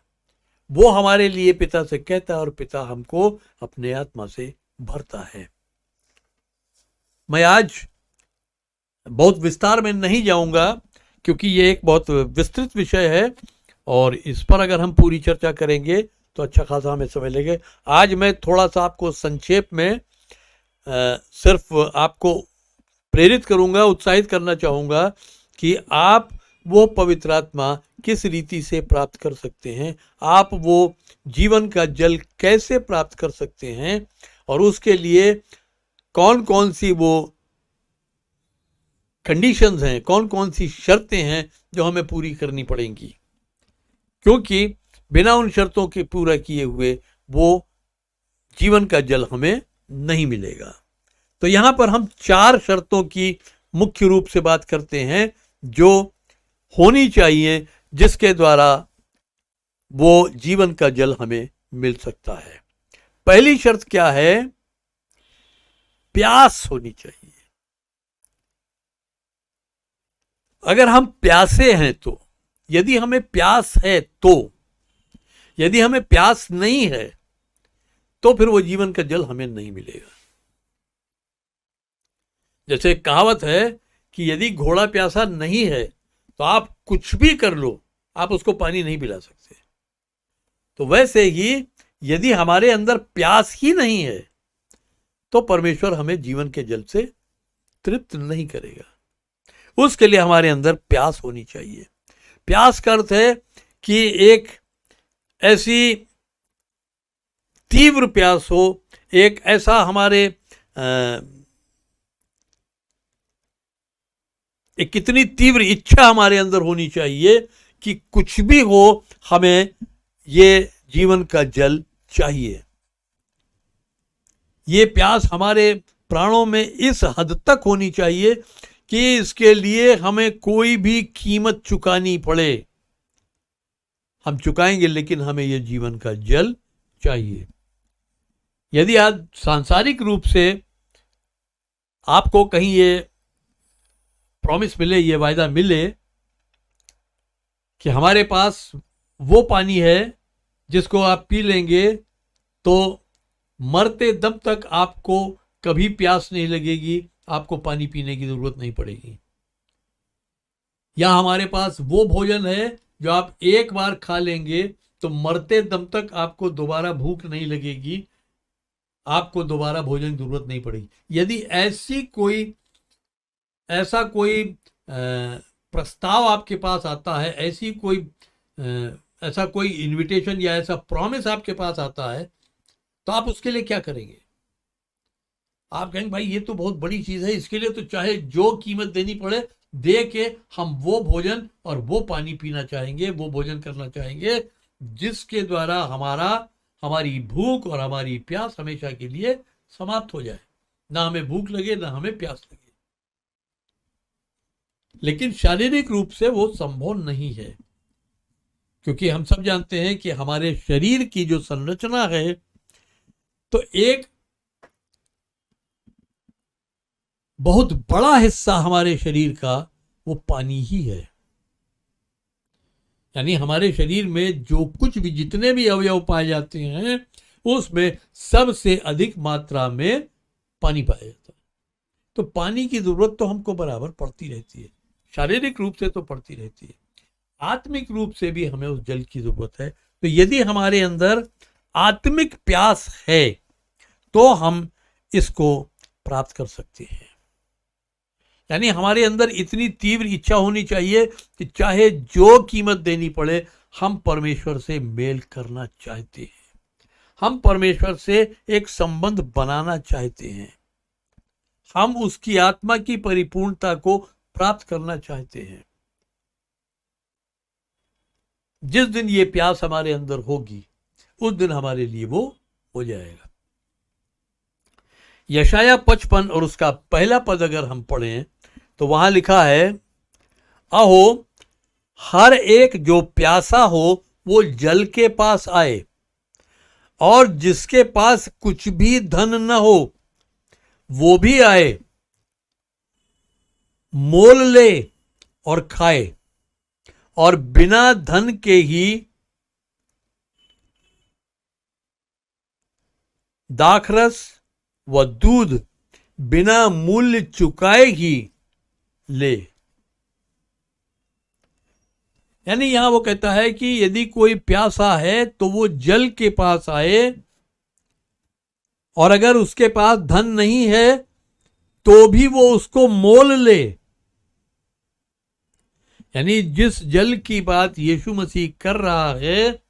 Speaker 2: वो हमारे लिए पिता से कहता है, और पिता हमको अपने आत्मा से भरता है। मैं आज बहुत विस्तार में नहीं जाऊंगा क्योंकि ये एक बहुत विस्तृत विषय है, और इस पर अगर हम पूरी चर्चा करेंगे तो अच्छा खासा हमें समय लगेगा। आज मैं थोड़ा सा आपको संक्षेप में सिर्फ आपको प्रेरित करूंगा, उत्साहित करना चाहूँगा कि आप वो पवित्र आत्मा किस रीति से प्राप्त कर सकते हैं, आप वो जीवन का जल कैसे प्राप्त कर सकते हैं, और उसके लिए कौन कौन सी वो कंडीशंस हैं, कौन कौन सी शर्तें हैं जो हमें पूरी करनी पड़ेंगी, क्योंकि बिना उन शर्तों के पूरा किए हुए वो जीवन का जल हमें नहीं मिलेगा। तो यहाँ पर हम 4 शर्तों की मुख्य रूप से बात करते हैं जो होनी चाहिए, जिसके द्वारा वो जीवन का जल हमें मिल सकता है। पहली शर्त क्या है? प्यास होनी चाहिए। अगर हम प्यासे हैं तो, यदि हमें प्यास है तो, यदि हमें प्यास नहीं है तो फिर वो जीवन का जल हमें नहीं मिलेगा। जैसे कहावत है कि यदि घोड़ा प्यासा नहीं है तो आप कुछ भी कर लो, आप उसको पानी नहीं पिला सकते। तो वैसे ही यदि हमारे अंदर प्यास ही नहीं है तो परमेश्वर हमें जीवन के जल से तृप्त नहीं करेगा। उसके लिए हमारे अंदर प्यास होनी चाहिए। प्यास का अर्थ है कि एक ऐसी तीव्र प्यास हो, एक ऐसा हमारे एक कितनी तीव्र इच्छा हमारे अंदर होनी चाहिए कि कुछ भी हो हमें ये जीवन का जल चाहिए। ये प्यास हमारे प्राणों में इस हद तक होनी चाहिए कि इसके लिए हमें कोई भी कीमत चुकानी पड़े, हम चुकाएंगे, लेकिन हमें यह जीवन का जल चाहिए। यदि आज सांसारिक रूप से आपको कहीं ये प्रॉमिस मिले, ये वायदा मिले कि हमारे पास वो पानी है जिसको आप पी लेंगे तो मरते दम तक आपको कभी प्यास नहीं लगेगी, आपको पानी पीने की जरूरत नहीं पड़ेगी, या हमारे पास वो भोजन है जो आप एक बार खा लेंगे तो मरते दम तक आपको दोबारा भूख नहीं लगेगी, आपको दोबारा भोजन की जरूरत नहीं पड़ेगी। यदि ऐसा कोई प्रस्ताव आपके पास आता है, ऐसा कोई इनविटेशन या ऐसा प्रॉमिस आपके पास आता है, तो आप उसके लिए क्या करेंगे? आप कहेंगे भाई ये तो बहुत बड़ी चीज है, इसके लिए तो चाहे जो कीमत देनी पड़े दे के हम वो भोजन और वो पानी पीना चाहेंगे, वो भोजन करना चाहेंगे जिसके द्वारा हमारी भूख और हमारी प्यास हमेशा के लिए समाप्त हो जाए, ना हमें भूख लगे ना हमें प्यास लगे। लेकिन शारीरिक रूप से वो संभव नहीं है, क्योंकि हम सब जानते हैं कि हमारे शरीर की जो संरचना है, तो एक बहुत बड़ा हिस्सा हमारे शरीर का वो पानी ही है। यानी हमारे शरीर में जो कुछ भी, जितने भी अवयव पाए जाते हैं, उसमें सबसे अधिक मात्रा में पानी पाया जाता है। तो पानी की जरूरत तो हमको बराबर पड़ती रहती है, शारीरिक रूप से तो पड़ती रहती है, आत्मिक रूप से भी हमें उस जल की जरूरत है। तो यदि हमारे अंदर आत्मिक प्यास है तो हम इसको प्राप्त कर सकते हैं। यानी हमारे अंदर इतनी तीव्र इच्छा होनी चाहिए कि चाहे जो कीमत देनी पड़े हम परमेश्वर से मेल करना चाहते हैं, हम परमेश्वर से एक संबंध बनाना चाहते हैं, हम उसकी आत्मा की परिपूर्णता को प्राप्त करना चाहते हैं। जिस दिन ये प्यास हमारे अंदर होगी उस दिन हमारे लिए वो हो जाएगा। यशाया 55 और उसका पहला पद अगर हम पढ़ें तो वहां लिखा है, अहो हर एक जो प्यासा हो वो जल के पास आए, और जिसके पास कुछ भी धन न हो वो भी आए, मोल ले और खाए, और बिना धन के ही दाखरस व दूध बिना मूल्य चुकाए ही ले। यानी यहां वो कहता है कि यदि कोई प्यासा है तो वो जल के पास आए, और अगर उसके पास धन नहीं है तो भी वो उसको मोल ले। यानी जिस जल की बात यीशु मसीह कर रहा है,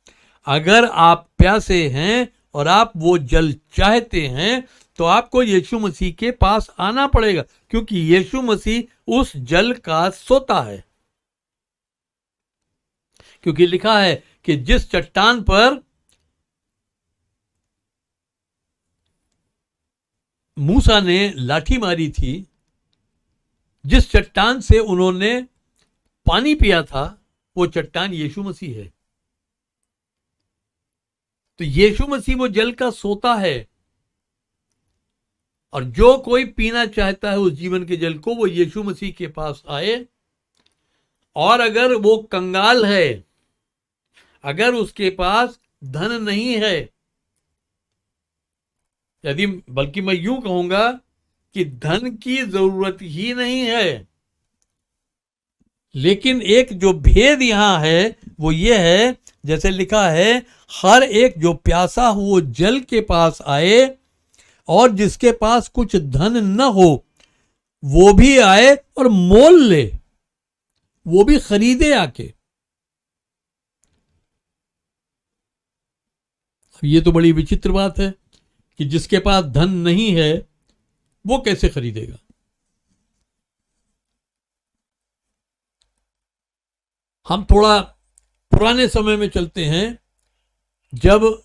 Speaker 2: अगर आप प्यासे हैं और आप वो जल चाहते हैं तो आपको यीशु मसीह के पास आना पड़ेगा, क्योंकि यीशु मसीह उस जल का सोता है। क्योंकि लिखा है कि जिस चट्टान पर मूसा ने लाठी मारी थी, जिस चट्टान से उन्होंने पानी पिया था, वो चट्टान यीशु मसीह है। तो यीशु मसीह वो जल का सोता है, और जो कोई पीना चाहता है उस जीवन के जल को, वो यीशु मसीह के पास आए। और अगर वो कंगाल है, अगर उसके पास धन नहीं है, यदि, बल्कि मैं यूं कहूंगा कि धन की जरूरत ही नहीं है, लेकिन एक जो भेद यहां है वो ये है, जैसे लिखा है, हर एक जो प्यासा हो वो जल के पास आए, और जिसके पास कुछ धन न हो वो भी आए और मोल ले, वो भी खरीदे आके। ये तो बड़ी विचित्र बात है कि जिसके पास धन नहीं है वो कैसे खरीदेगा। हम थोड़ा पुराने समय में चलते हैं, जब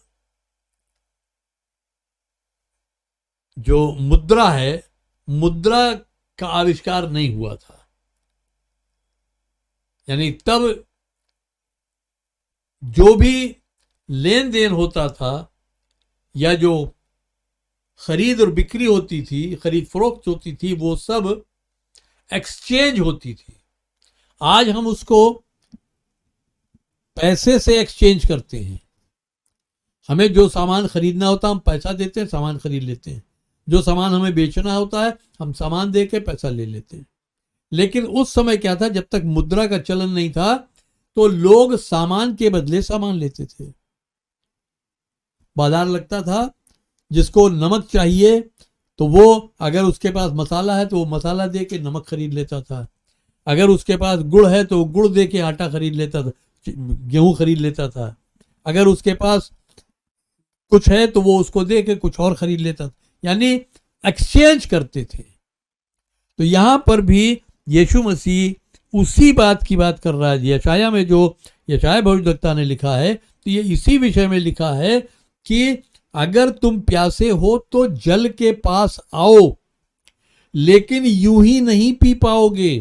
Speaker 2: जो मुद्रा है, मुद्रा का आविष्कार नहीं हुआ था। यानी तब जो भी लेन देन होता था या जो खरीद और बिक्री होती थी, खरीद फरोख्त होती थी, वो सब एक्सचेंज होती थी। आज हम उसको पैसे से एक्सचेंज करते हैं। हमें जो सामान खरीदना होता है हम पैसा देते हैं, सामान खरीद लेते हैं। जो सामान हमें बेचना होता है हम सामान दे के पैसा ले लेते हैं। लेकिन उस समय क्या था, जब तक मुद्रा का चलन नहीं था तो लोग सामान के बदले सामान लेते थे। बाजार लगता था, जिसको नमक चाहिए तो वो, अगर उसके पास मसाला है तो वो मसाला दे के नमक खरीद लेता था, अगर उसके पास गुड़ है तो गुड़ दे के आटा खरीद लेता था, गेहूं खरीद लेता था, अगर उसके पास कुछ है तो वो उसको दे के कुछ और खरीद लेता था। यानी एक्सचेंज करते थे। तो यहां पर भी यीशु मसीह उसी बात की बात कर रहा है। यशाया में जो यशाया भविष्यद्वक्ता ने लिखा है, तो ये इसी विषय में लिखा है कि अगर तुम प्यासे हो तो जल के पास आओ, लेकिन यूं ही नहीं पी पाओगे,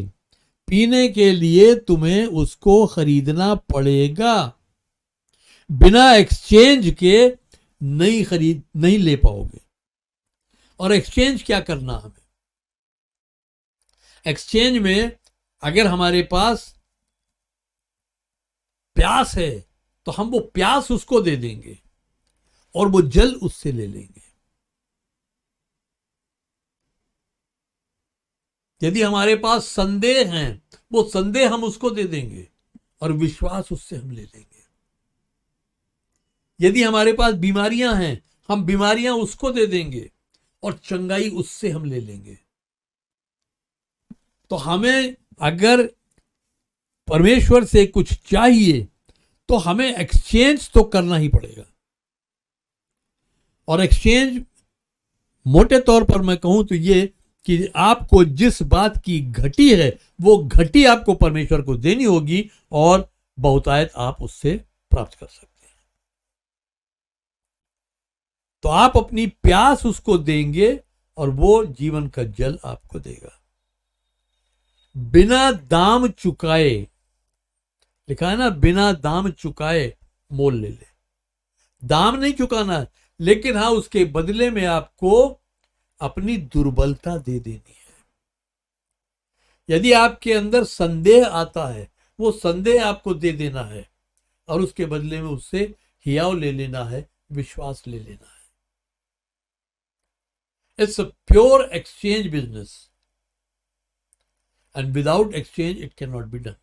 Speaker 2: पीने के लिए तुम्हें उसको खरीदना पड़ेगा। बिना एक्सचेंज के नहीं ले पाओगे। और एक्सचेंज क्या करना हमें? एक्सचेंज में अगर हमारे पास प्यास है तो हम वो प्यास उसको दे देंगे और वो जल उससे ले लेंगे। यदि हमारे पास संदेह हैं, वो संदेह हम उसको दे देंगे और विश्वास उससे हम ले लेंगे। यदि हमारे पास बीमारियां हैं, हम बीमारियां उसको दे देंगे और चंगाई उससे हम ले लेंगे। तो हमें अगर परमेश्वर से कुछ चाहिए तो हमें एक्सचेंज तो करना ही पड़ेगा। और एक्सचेंज मोटे तौर पर मैं कहूं तो ये कि आपको जिस बात की घटी है वो घटी आपको परमेश्वर को देनी होगी और बहुतायत आप उससे प्राप्त कर सकते हैं। तो आप अपनी प्यास उसको देंगे और वो जीवन का जल आपको देगा। बिना दाम चुकाए, लिखा है ना, बिना दाम चुकाए मोल ले ले। दाम नहीं चुकाना, लेकिन हाँ उसके बदले में आपको अपनी दुर्बलता दे देनी है। यदि आपके अंदर संदेह आता है, वो संदेह आपको दे देना है और उसके बदले में उससे हियाव ले लेना है, विश्वास ले लेना है। It's a pure exchange business and without exchange it cannot be done।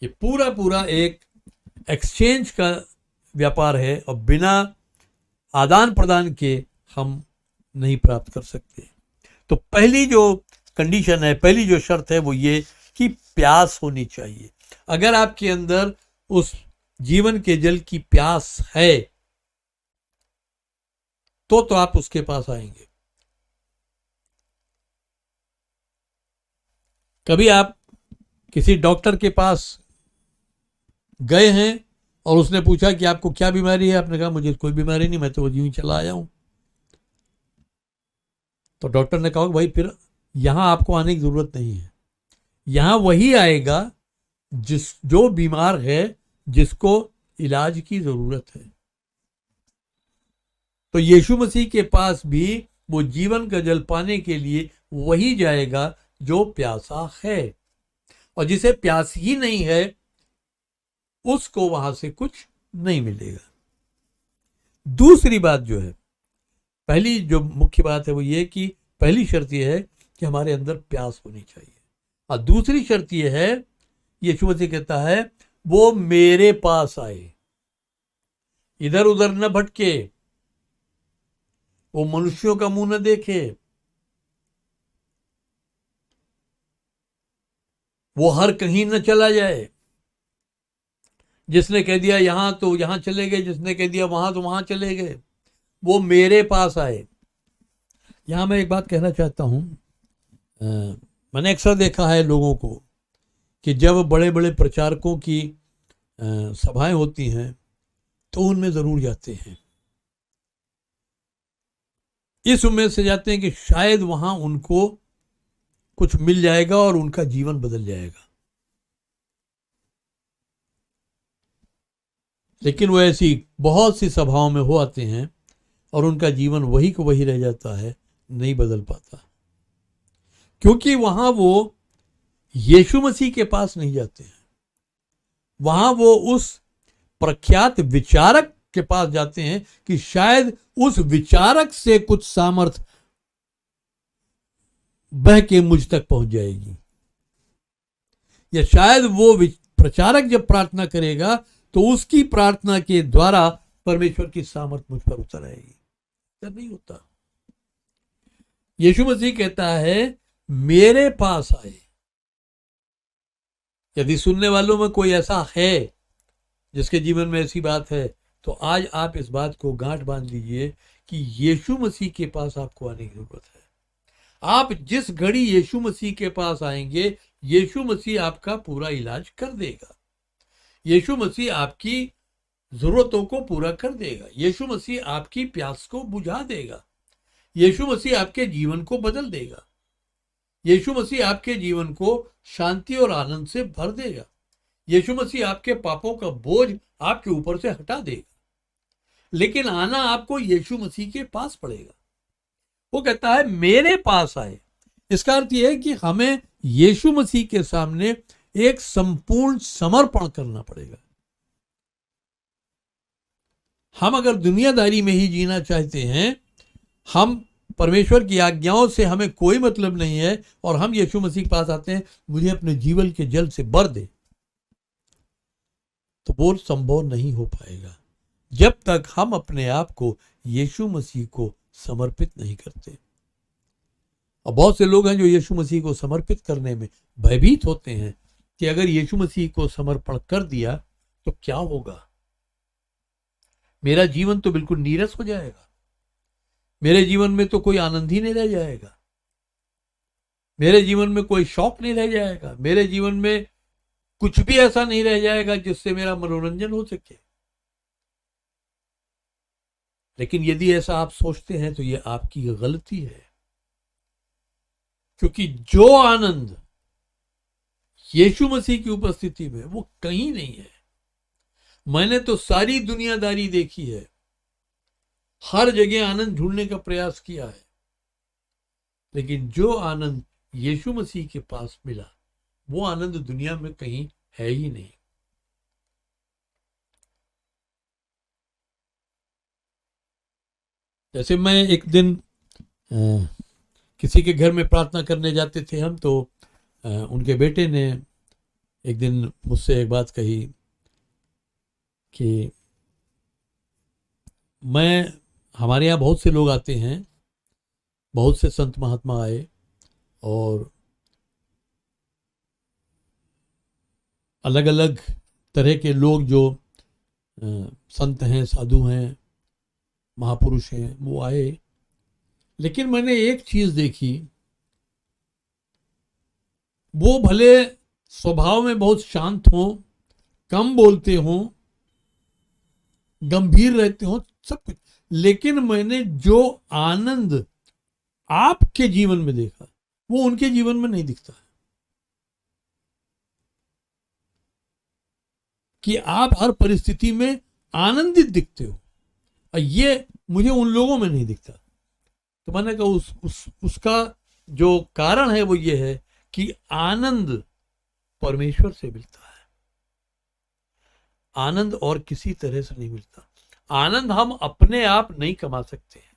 Speaker 2: ये पूरा एक एक्सचेंज का व्यापार है और बिना आदान प्रदान के हम नहीं प्राप्त कर सकते। तो पहली जो कंडीशन है, पहली जो शर्त है वो ये कि प्यास होनी चाहिए। अगर आपके अंदर उस जीवन के जल की प्यास है तो आप उसके पास आएंगे। कभी आप किसी डॉक्टर के पास गए हैं और उसने पूछा कि आपको क्या बीमारी है? आपने कहा मुझे कोई बीमारी नहीं, मैं तो यूं ही चला आया हूं। तो डॉक्टर ने कहा भाई फिर यहां आपको आने की जरूरत नहीं है, यहां वही आएगा जो बीमार है, जिसको इलाज की जरूरत है। तो यीशु मसीह के पास भी वो जीवन का जल पाने के लिए वही जाएगा जो प्यासा है, और जिसे प्यास ही नहीं है उसको वहां से कुछ नहीं मिलेगा। दूसरी बात जो है, पहली जो मुख्य बात है वो ये कि पहली शर्त ये है कि हमारे अंदर प्यास होनी चाहिए, और दूसरी शर्त ये है, यीशु मसीह कहता है वो मेरे पास आए, इधर उधर न भटके, वो मनुष्यों का मुंह न देखे, वो हर कहीं न चला जाए। जिसने कह दिया यहां तो यहां चले गए, जिसने कह दिया वहां तो वहां चले गए, वो मेरे पास आए। यहां मैं एक बात कहना चाहता हूं, मैंने अक्सर देखा है लोगों को कि जब बड़े बड़े प्रचारकों की सभाएं होती हैं तो उनमें जरूर जाते हैं, इस उम्मीद से जाते हैं कि शायद वहां उनको कुछ मिल जाएगा और उनका जीवन बदल जाएगा। लेकिन वो ऐसी बहुत सी सभाओं में हो आते हैं और उनका जीवन वही को वही रह जाता है, नहीं बदल पाता, क्योंकि वहां वो यीशु मसीह के पास नहीं जाते हैं, वहां वो उस प्रख्यात विचारक के पास जाते हैं कि शायद उस विचारक से कुछ सामर्थ बह के मुझ तक पहुंच जाएगी, या शायद वो प्रचारक जब प्रार्थना करेगा तो उसकी प्रार्थना के द्वारा परमेश्वर की सामर्थ मुझ पर उतर आएगी। ऐसा नहीं होता। यीशु मसीह कहता है मेरे पास आए। यदि सुनने वालों में कोई ऐसा है जिसके जीवन में ऐसी बात है तो आज आप इस बात को गांठ बांध लीजिए कि यीशु मसीह के पास आपको आने की जरूरत है। आप जिस घड़ी यीशु मसीह के पास आएंगे, यीशु मसीह आपका पूरा इलाज कर देगा। यीशु मसीह आपकी जरूरतों को पूरा कर देगा। यीशु मसीह आपकी प्यास को बुझा देगा। यीशु मसीह आपके जीवन को बदल देगा। यीशु मसीह आपके जीवन को शांति और आनंद से भर देगा। यीशु मसीह आपके पापों का बोझ आपके ऊपर से हटा देगा। लेकिन आना आपको यीशु मसीह के पास पड़ेगा। वो कहता है मेरे पास आए। इसका अर्थ यह है कि हमें यीशु मसीह के सामने एक संपूर्ण समर्पण करना पड़ेगा। हम अगर दुनियादारी में ही जीना चाहते हैं, हम परमेश्वर की आज्ञाओं से हमें कोई मतलब नहीं है, और हम यीशु मसीह के पास आते हैं मुझे अपने जीवन के जल से भर दे, तो वो संभव नहीं हो पाएगा जब तक हम अपने आप को यीशु मसीह को समर्पित नहीं करते। और बहुत से लोग हैं जो यीशु मसीह को समर्पित करने में भयभीत होते हैं कि अगर यीशु मसीह को समर्पण कर दिया तो क्या होगा, मेरा जीवन तो बिल्कुल नीरस हो जाएगा, मेरे जीवन में तो कोई आनंद ही नहीं रह जाएगा, मेरे जीवन में कोई शौक नहीं रह जाएगा, मेरे जीवन में कुछ भी ऐसा नहीं रह जाएगा जिससे मेरा मनोरंजन हो सके। लेकिन यदि ऐसा आप सोचते हैं तो यह आपकी गलती है, क्योंकि जो आनंद यीशु मसीह की उपस्थिति में वो कहीं नहीं है। मैंने तो सारी दुनियादारी देखी है, हर जगह आनंद ढूंढने का प्रयास किया है, लेकिन जो आनंद यीशु मसीह के पास मिला वो आनंद दुनिया में कहीं है ही नहीं। जैसे मैं एक दिन किसी के घर में प्रार्थना करने जाते थे हम, तो उनके बेटे ने एक दिन मुझसे एक बात कही कि हमारे यहाँ बहुत से लोग आते हैं, बहुत से संत महात्मा आए, और अलग अलग तरह के लोग जो संत हैं, साधु हैं, महापुरुष हैं, वो आए। लेकिन मैंने एक चीज देखी, वो भले स्वभाव में बहुत शांत हों, कम बोलते हों, गंभीर रहते हों, सब कुछ, लेकिन मैंने जो आनंद आपके जीवन में देखा वो उनके जीवन में नहीं दिखता है। कि आप हर परिस्थिति में आनंदित दिखते हो, और ये मुझे उन लोगों में नहीं दिखता। तो मैंने कहा उसका जो कारण है वो ये है कि आनंद परमेश्वर से मिलता है। आनंद और किसी तरह से नहीं मिलता। आनंद हम अपने आप नहीं कमा सकते हैं।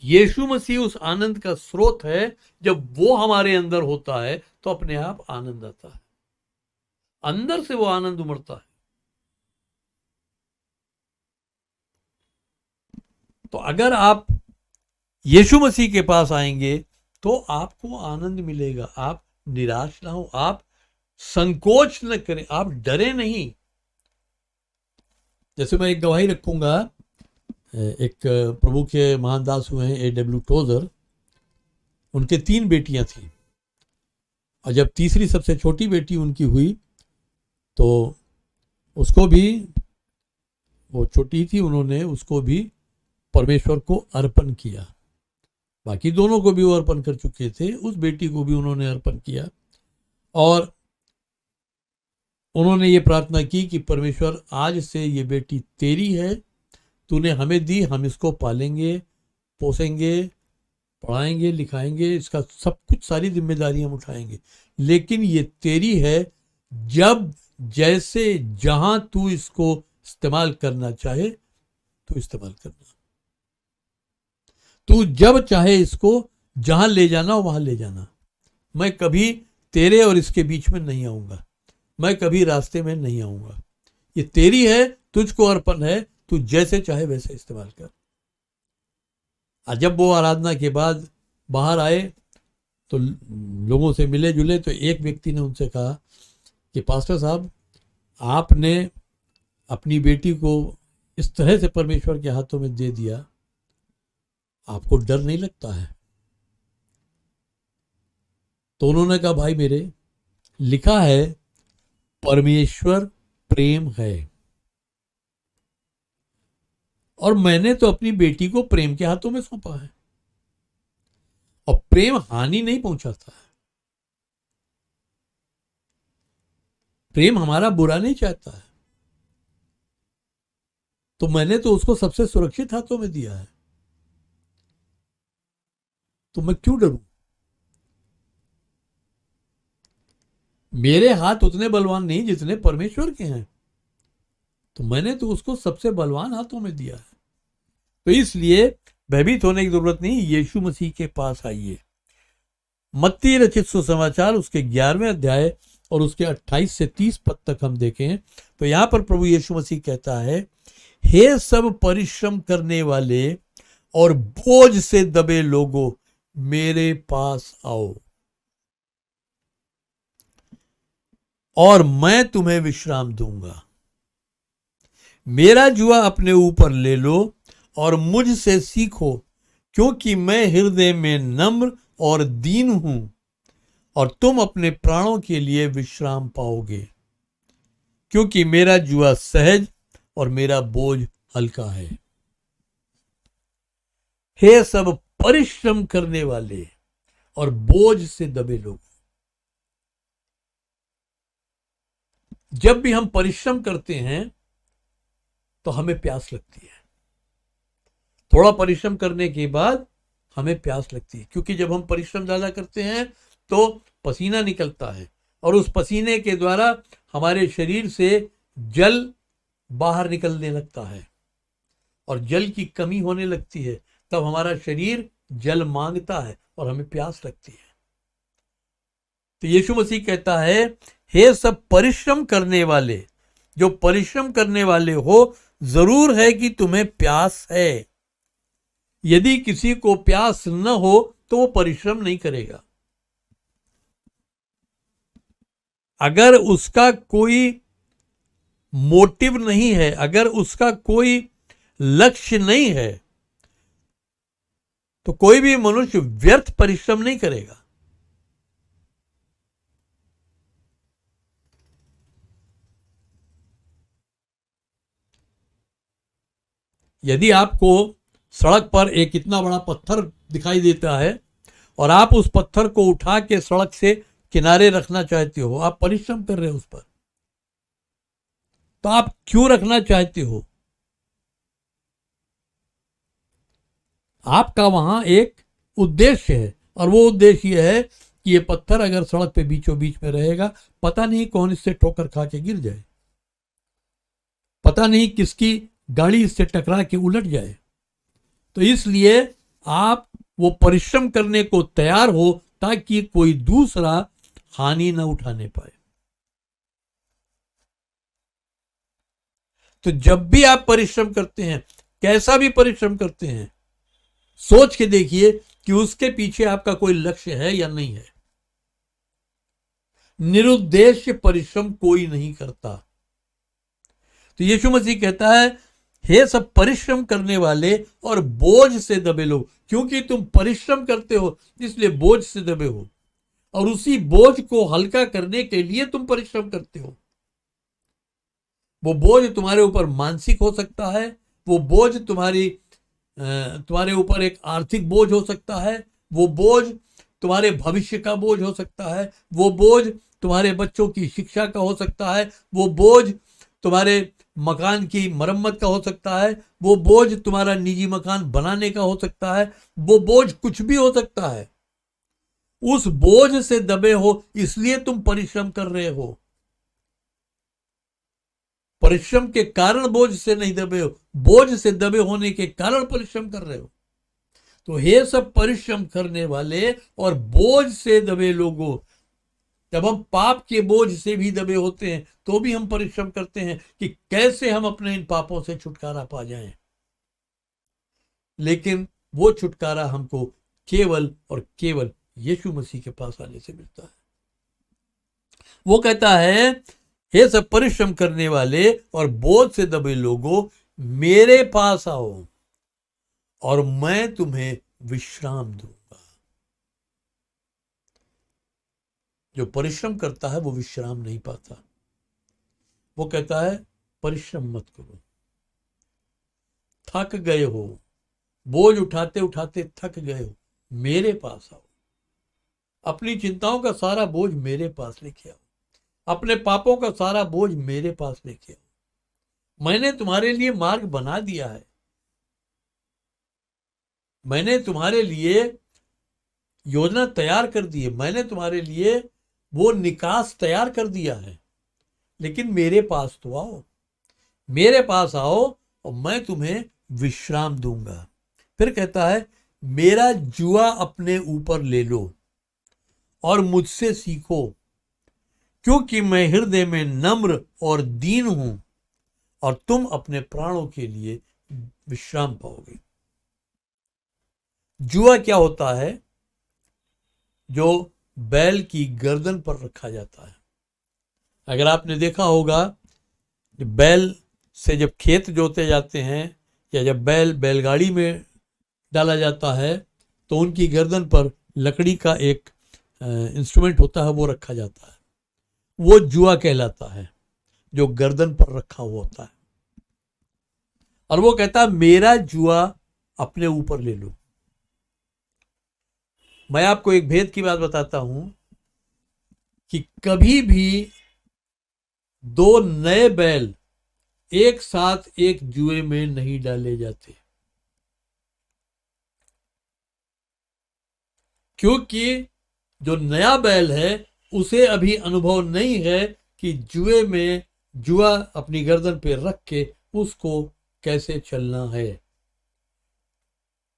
Speaker 2: यीशु मसीह उस आनंद का स्रोत है। जब वो हमारे अंदर होता है तो अपने आप आनंद आता है, अंदर से वो आनंद उमड़ता है। तो अगर आप यीशु मसीह के पास आएंगे तो आपको आनंद मिलेगा। आप निराश ना हो, आप संकोच न करें, आप डरे नहीं। जैसे मैं एक गवाही रखूंगा, एक प्रभु के महान दास हुए हैं A.W. टोजर, उनके 3 बेटियां थी, और जब तीसरी सबसे छोटी बेटी उनकी हुई तो उसको भी, वो छोटी थी, उन्होंने उसको भी परमेश्वर को अर्पण किया। बाकी दोनों को भी वो अर्पण कर चुके थे, उस बेटी को भी उन्होंने अर्पण किया, और उन्होंने ये प्रार्थना की कि परमेश्वर आज से ये बेटी तेरी है, तूने हमें दी, हम इसको पालेंगे, पोसेंगे, पढ़ाएंगे, लिखाएंगे, इसका सब कुछ, सारी जिम्मेदारी हम उठाएंगे, लेकिन ये तेरी है। जब जैसे जहां तू इसको इस्तेमाल करना चाहे तो इस्तेमाल करना, तू जब चाहे इसको जहां ले जाना हो वहां ले जाना। मैं कभी तेरे और इसके बीच में नहीं आऊंगा, मैं कभी रास्ते में नहीं आऊंगा। ये तेरी है, तुझको अर्पण है, तू जैसे चाहे वैसे इस्तेमाल कर। और जब वो आराधना के बाद बाहर आए तो लोगों से मिले जुले, तो एक व्यक्ति ने उनसे कहा कि पास्टर साहब, आपने अपनी बेटी को इस तरह से परमेश्वर के हाथों में दे दिया, आपको डर नहीं लगता है? तो उन्होंने कहा, भाई मेरे, लिखा है परमेश्वर प्रेम है, और मैंने तो अपनी बेटी को प्रेम के हाथों में सौंपा है। और प्रेम हानि नहीं पहुंचाता है, प्रेम हमारा बुरा नहीं चाहता है, तो मैंने तो उसको सबसे सुरक्षित हाथों में दिया है, तो मैं क्यों डरूं? मेरे हाथ उतने बलवान नहीं जितने परमेश्वर के हैं, तो मैंने तो उसको सबसे बलवान हाथों में दिया है। तो इसलिए भयभीत होने की जरूरत नहीं, यीशु मसीह के पास आइए। मत्ती रचित सुसमाचार उसके 11वें अध्याय और उसके 28 से 30 पद तक हम देखें तो यहां पर प्रभु यीशु मसीह कहता है, हे सब परिश्रम करने वाले और बोझ से दबे लोगों, मेरे पास आओ और मैं तुम्हें विश्राम दूंगा। मेरा जुआ अपने ऊपर ले लो और मुझसे सीखो, क्योंकि मैं हृदय में नम्र और दीन हूं, और तुम अपने प्राणों के लिए विश्राम पाओगे, क्योंकि मेरा जुआ सहज और मेरा बोझ हल्का है। हे सब परिश्रम करने वाले और बोझ से दबे लोग, जब भी हम परिश्रम करते हैं तो हमें प्यास लगती है। थोड़ा परिश्रम करने के बाद हमें प्यास लगती है, क्योंकि जब हम परिश्रम ज्यादा करते हैं तो पसीना निकलता है, और उस पसीने के द्वारा हमारे शरीर से जल बाहर निकलने लगता है, और जल की कमी होने लगती है, तब हमारा शरीर जल मांगता है और हमें प्यास लगती है। तो यीशु मसीह कहता है, हे सब परिश्रम करने वाले, जो परिश्रम करने वाले हो, जरूर है कि तुम्हें प्यास है। यदि किसी को प्यास न हो तो वो परिश्रम नहीं करेगा। अगर उसका कोई मोटिव नहीं है, अगर उसका कोई लक्ष्य नहीं है, तो कोई भी मनुष्य व्यर्थ परिश्रम नहीं करेगा। यदि आपको सड़क पर एक इतना बड़ा पत्थर दिखाई देता है और आप उस पत्थर को उठा के सड़क से किनारे रखना चाहते हो, आप परिश्रम कर रहे हो उस पर, तो आप क्यों रखना चाहते हो? आपका वहां एक उद्देश्य है, और वो उद्देश्य यह है कि ये पत्थर अगर सड़क पे बीचों बीच में रहेगा, पता नहीं कौन इससे ठोकर खा के गिर जाए, पता नहीं किसकी गाड़ी इससे टकरा के उलट जाए। तो इसलिए आप वो परिश्रम करने को तैयार हो ताकि कोई दूसरा हानि न उठाने पाए। तो जब भी आप परिश्रम करते हैं, कैसा भी परिश्रम करते हैं, सोच के देखिए कि उसके पीछे आपका कोई लक्ष्य है या नहीं है। निरुद्देश्य परिश्रम कोई नहीं करता। तो यीशु मसीह कहता है, हे सब परिश्रम करने वाले और बोझ से दबे लोग, क्योंकि तुम परिश्रम करते हो इसलिए बोझ से दबे हो, और उसी बोझ को हल्का करने के लिए तुम परिश्रम करते हो। वो बोझ तुम्हारे ऊपर मानसिक हो सकता है, वो बोझ तुम्हारे ऊपर एक आर्थिक बोझ हो सकता है, वो बोझ तुम्हारे भविष्य का बोझ हो सकता है, वो बोझ तुम्हारे बच्चों की शिक्षा का हो सकता है, वो बोझ तुम्हारे मकान की मरम्मत का हो सकता है, वो बोझ तुम्हारा निजी मकान बनाने का हो सकता है, वो बोझ कुछ भी हो सकता है। उस बोझ से दबे हो इसलिए तुम परिश्रम कर रहे हो। परिश्रम के कारण बोझ से नहीं दबे हो, बोझ से दबे होने के कारण परिश्रम कर रहे हो। तो हे सब परिश्रम करने वाले और बोझ से दबे लोगों, जब हम पाप के बोझ से भी दबे होते हैं तो भी हम परिश्रम करते हैं कि कैसे हम अपने इन पापों से छुटकारा पा जाएं। लेकिन वो छुटकारा हमको केवल और केवल यीशु मसीह के पास आने से मिलता है। वो कहता है, हे सब परिश्रम करने वाले और बोझ से दबे लोगों, मेरे पास आओ और मैं तुम्हें विश्राम दूंगा। जो परिश्रम करता है वो विश्राम नहीं पाता। वो कहता है परिश्रम मत करो, थक गए हो, बोझ उठाते उठाते थक गए हो, मेरे पास आओ। अपनी चिंताओं का सारा बोझ मेरे पास लेके आओ, अपने पापों का सारा बोझ मेरे पास लेके आओ। मैंने तुम्हारे लिए मार्ग बना दिया है, मैंने तुम्हारे लिए योजना तैयार कर दी है, मैंने तुम्हारे लिए वो निकास तैयार कर दिया है। लेकिन मेरे पास तो आओ, मेरे पास आओ और मैं तुम्हें विश्राम दूंगा। फिर कहता है मेरा जुआ अपने ऊपर ले लो और मुझसे सीखो, क्योंकि मैं हृदय में नम्र और दीन हूं और तुम अपने प्राणों के लिए विश्राम पाओगे। जुआ क्या होता है? जो बैल की गर्दन पर रखा जाता है। अगर आपने देखा होगा बैल से जब खेत जोते जाते हैं या जब बैलगाड़ी में डाला जाता है तो उनकी गर्दन पर लकड़ी का एक इंस्ट्रूमेंट होता है, वो रखा जाता है। वो जुआ कहलाता है, जो गर्दन पर रखा हुआ होता है। और वो कहता है मेरा जुआ अपने ऊपर ले लो। मैं आपको एक भेद की बात बताता हूं कि कभी भी दो नए बैल एक साथ एक जुए में नहीं डाले जाते, क्योंकि जो नया बैल है उसे अभी अनुभव नहीं है कि जुआ अपनी गर्दन पे रख के उसको कैसे चलना है,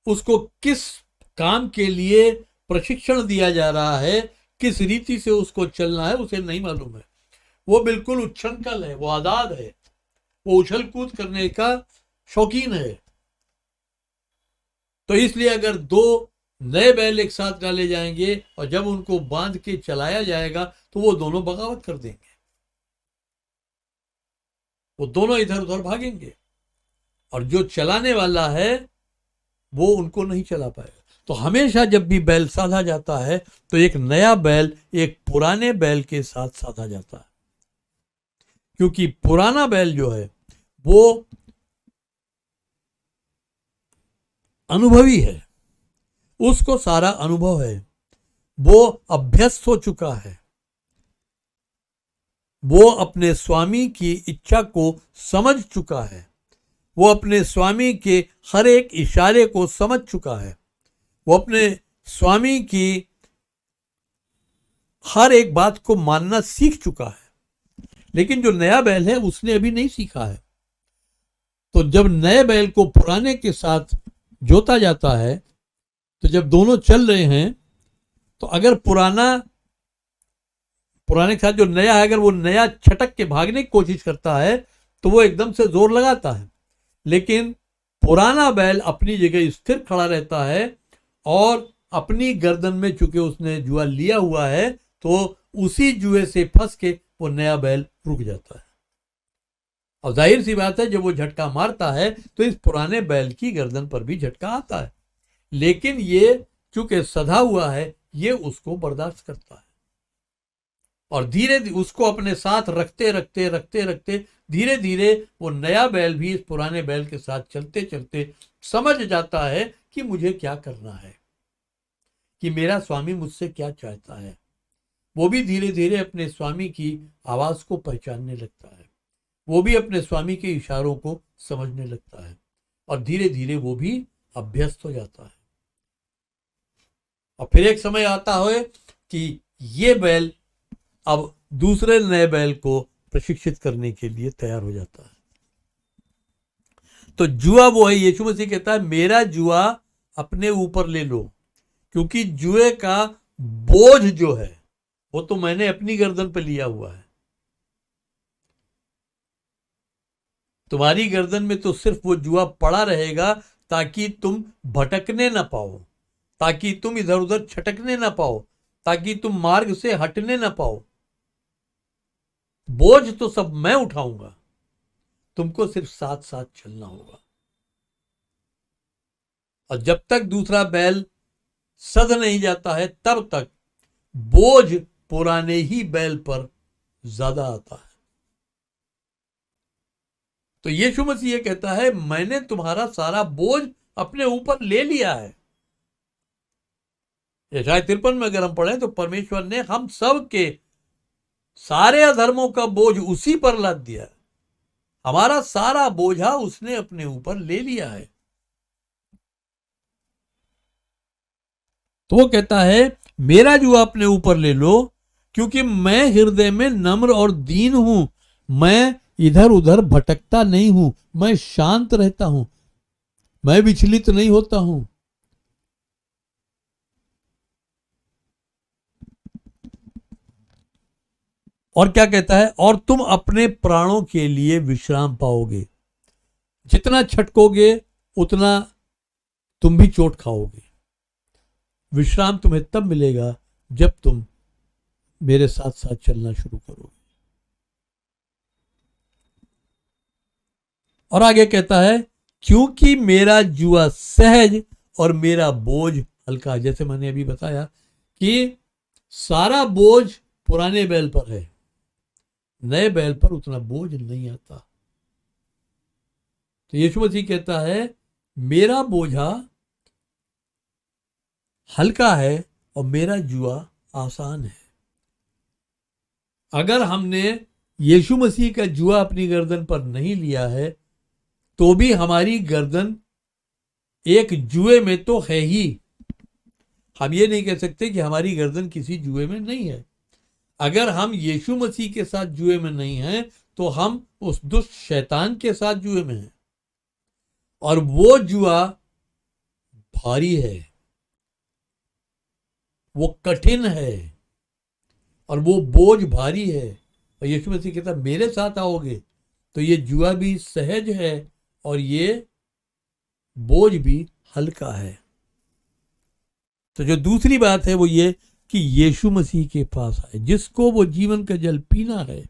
Speaker 2: उसको किस काम के लिए प्रशिक्षण दिया जा रहा है, किस रीति से उसको चलना है, उसे नहीं मालूम है। वो बिल्कुल उच्छृंखल है, वो आजाद है, वो उछल कूद करने का शौकीन है। तो इसलिए अगर दो नए बैल एक साथ डाले जाएंगे और जब उनको बांध के चलाया जाएगा तो वो दोनों बगावत कर देंगे, वो दोनों इधर उधर भागेंगे और जो चलाने वाला है वो उनको नहीं चला पाएगा। तो हमेशा जब भी बैल साधा जाता है तो एक नया बैल एक पुराने बैल के साथ साधा जाता है, क्योंकि पुराना बैल जो है वो अनुभवी है, उसको सारा अनुभव है, वो अभ्यस्त हो चुका है, वो अपने स्वामी की इच्छा को समझ चुका है, वो अपने स्वामी के हर एक इशारे को समझ चुका है, वो अपने स्वामी की हर एक बात को मानना सीख चुका है। लेकिन जो नया बैल है उसने अभी नहीं सीखा है। तो जब नए बैल को पुराने के साथ जोता जाता है तो जब दोनों चल रहे हैं तो अगर पुराने के साथ जो नया है, अगर वो नया छटक के भागने की कोशिश करता है तो वो एकदम से जोर लगाता है, लेकिन पुराना बैल अपनी जगह स्थिर खड़ा रहता है और अपनी गर्दन में चूंकि उसने जुआ लिया हुआ है तो उसी जुए से फंस के वो नया बैल रुक जाता है। और जाहिर सी बात है जब वो झटका मारता है तो इस पुराने बैल की गर्दन पर भी झटका आता है, लेकिन ये चूंकि सधा हुआ है ये उसको बर्दाश्त करता है और धीरे धीरे उसको अपने साथ रखते रखते धीरे धीरे वो नया बैल भी इस पुराने बैल के साथ चलते चलते समझ जाता है कि मुझे क्या करना है, कि मेरा स्वामी मुझसे क्या चाहता है। वो भी धीरे धीरे अपने स्वामी की आवाज को पहचानने लगता है, वो भी अपने स्वामी के इशारों को समझने लगता है और धीरे धीरे वो भी अभ्यस्त हो जाता है। और फिर एक समय आता है कि ये बैल अब दूसरे नए बैल को प्रशिक्षित करने के लिए तैयार हो जाता है। तो जुआ वो है, यीशु मसीह कहता है मेरा जुआ अपने ऊपर ले लो, क्योंकि जुए का बोझ जो है वो तो मैंने अपनी गर्दन पर लिया हुआ है। तुम्हारी गर्दन में तो सिर्फ वो जुआ पड़ा रहेगा ताकि तुम भटकने ना पाओ, ताकि तुम इधर उधर छटकने ना पाओ, ताकि तुम मार्ग से हटने ना पाओ। बोझ तो सब मैं उठाऊंगा, तुमको सिर्फ साथ साथ चलना होगा। और जब तक दूसरा बैल सध नहीं जाता है तब तक बोझ पुराने ही बैल पर ज्यादा आता है। तो यीशु मसीह ये कहता है, मैंने तुम्हारा सारा बोझ अपने ऊपर ले लिया है। यशायाह 53 में अगर हम पढ़ें तो परमेश्वर ने हम सब के सारे अधर्मों का बोझ उसी पर लाद दिया है। हमारा सारा बोझा उसने अपने ऊपर ले लिया है। तो वो कहता है, मेरा जुआ अपने ऊपर ले लो, क्योंकि मैं हृदय में नम्र और दीन हूं। मैं इधर उधर भटकता नहीं हूं, मैं शांत रहता हूं, मैं विचलित नहीं होता हूं। और क्या कहता है, और तुम अपने प्राणों के लिए विश्राम पाओगे। जितना छटकोगे उतना तुम भी चोट खाओगे। विश्राम तुम्हें तब मिलेगा जब तुम मेरे साथ साथ चलना शुरू करोगे। और आगे कहता है, क्योंकि मेरा जुआ सहज और मेरा बोझ हल्का। जैसे मैंने अभी बताया कि सारा बोझ पुराने बैल पर है, नए बैल पर उतना बोझ नहीं आता। तो यीशु मसीह कहता है, मेरा बोझा हल्का है और मेरा जुआ आसान है। अगर हमने यीशु मसीह का जुआ अपनी गर्दन पर नहीं लिया है तो भी हमारी गर्दन एक जुए में तो है ही। हम ये नहीं कह सकते कि हमारी गर्दन किसी जुए में नहीं है। अगर हम यीशु मसीह के साथ जुए में नहीं हैं तो हम उस दुष्ट शैतान के साथ जुए में हैं। और वो जुआ भारी है, वो कठिन है और वो बोझ भारी है। और यीशु मसीह कहता, मेरे साथ आओगे तो ये जुआ भी सहज है और ये बोझ भी हल्का है। तो जो दूसरी बात है वो ये कि यीशु मसीह के पास आए, जिसको वो जीवन का जल पीना है।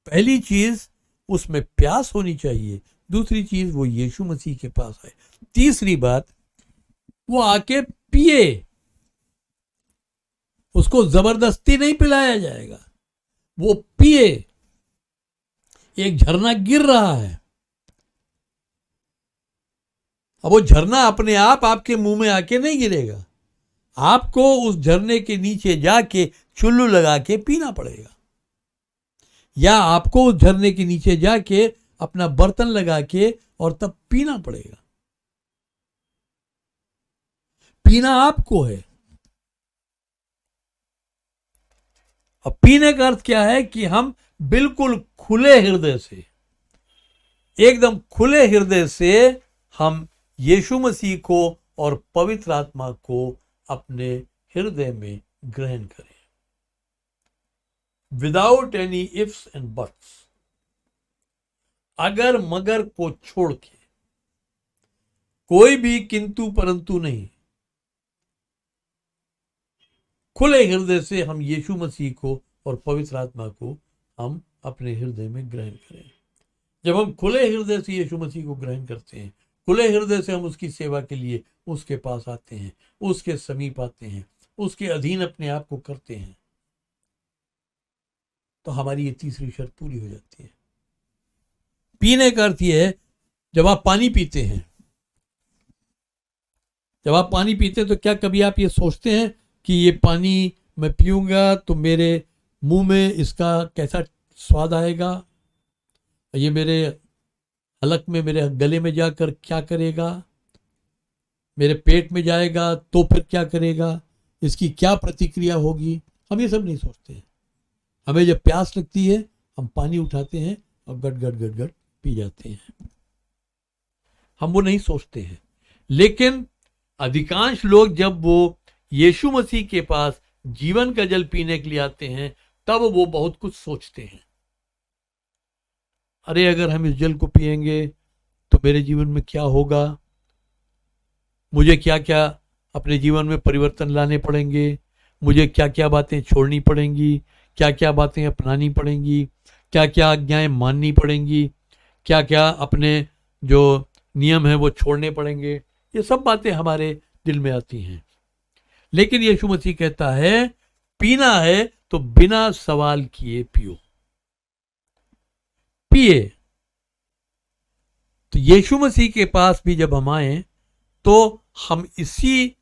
Speaker 2: पहली चीज उसमें प्यास होनी चाहिए, दूसरी चीज वो यीशु मसीह के पास आए, तीसरी बात वो आके पिए। उसको जबरदस्ती नहीं पिलाया जाएगा, वो पिए। एक झरना गिर रहा है, अब वो झरना अपने आप आपके मुंह में आके नहीं गिरेगा, आपको उस झरने के नीचे जाके चुल्लू लगा के पीना पड़ेगा, या आपको उस झरने के नीचे जाके अपना बर्तन लगा के और तब पीना पड़ेगा। पीना आपको है। अब पीने का अर्थ क्या है कि हम बिल्कुल खुले हृदय से, एकदम खुले हृदय से हम यीशु मसीह को और पवित्र आत्मा को अपने हृदय में ग्रहण करें, without any ifs and buts. अगर मगर को छोड़ के, कोई भी किंतु परंतु नहीं, खुले हृदय से हम यीशु मसीह को और पवित्र आत्मा को हम अपने हृदय में ग्रहण करें। जब हम खुले हृदय से यीशु मसीह को ग्रहण करते हैं, खुले हृदय से हम उसकी सेवा के लिए उसके पास आते हैं, उसके समीप आते हैं, उसके अधीन अपने आप को करते हैं, तो हमारी ये तीसरी शर्त पूरी हो जाती है। पीने का अर्थ ये है, जब आप पानी पीते हैं, जब आप पानी पीते हैं तो क्या कभी आप ये सोचते हैं कि ये पानी मैं पीऊंगा तो मेरे मुंह में इसका कैसा स्वाद आएगा, ये मेरे हलक में, मेरे गले में जाकर क्या करेगा, मेरे पेट में जाएगा तो फिर क्या करेगा, इसकी क्या प्रतिक्रिया होगी? हम ये सब नहीं सोचते हैं। हमें जब प्यास लगती है हम पानी उठाते हैं और गट गट गट गट पी जाते हैं, हम वो नहीं सोचते हैं। लेकिन अधिकांश लोग जब वो यीशु मसीह के पास जीवन का जल पीने के लिए आते हैं तब वो बहुत कुछ सोचते हैं। अरे अगर हम इस जल को पिएंगे तो मेरे जीवन में क्या होगा, मुझे क्या क्या अपने जीवन में परिवर्तन लाने पड़ेंगे, मुझे क्या क्या बातें छोड़नी पड़ेंगी, क्या क्या बातें अपनानी पड़ेंगी, क्या क्या आज्ञाएं माननी पड़ेंगी, क्या क्या अपने जो नियम है वो छोड़ने पड़ेंगे, ये सब बातें हमारे दिल में आती हैं। लेकिन यीशु मसीह कहता है पीना है तो बिना सवाल किए पियो, पिए। तो यीशु मसीह के पास भी जब हम आए तो हम इसी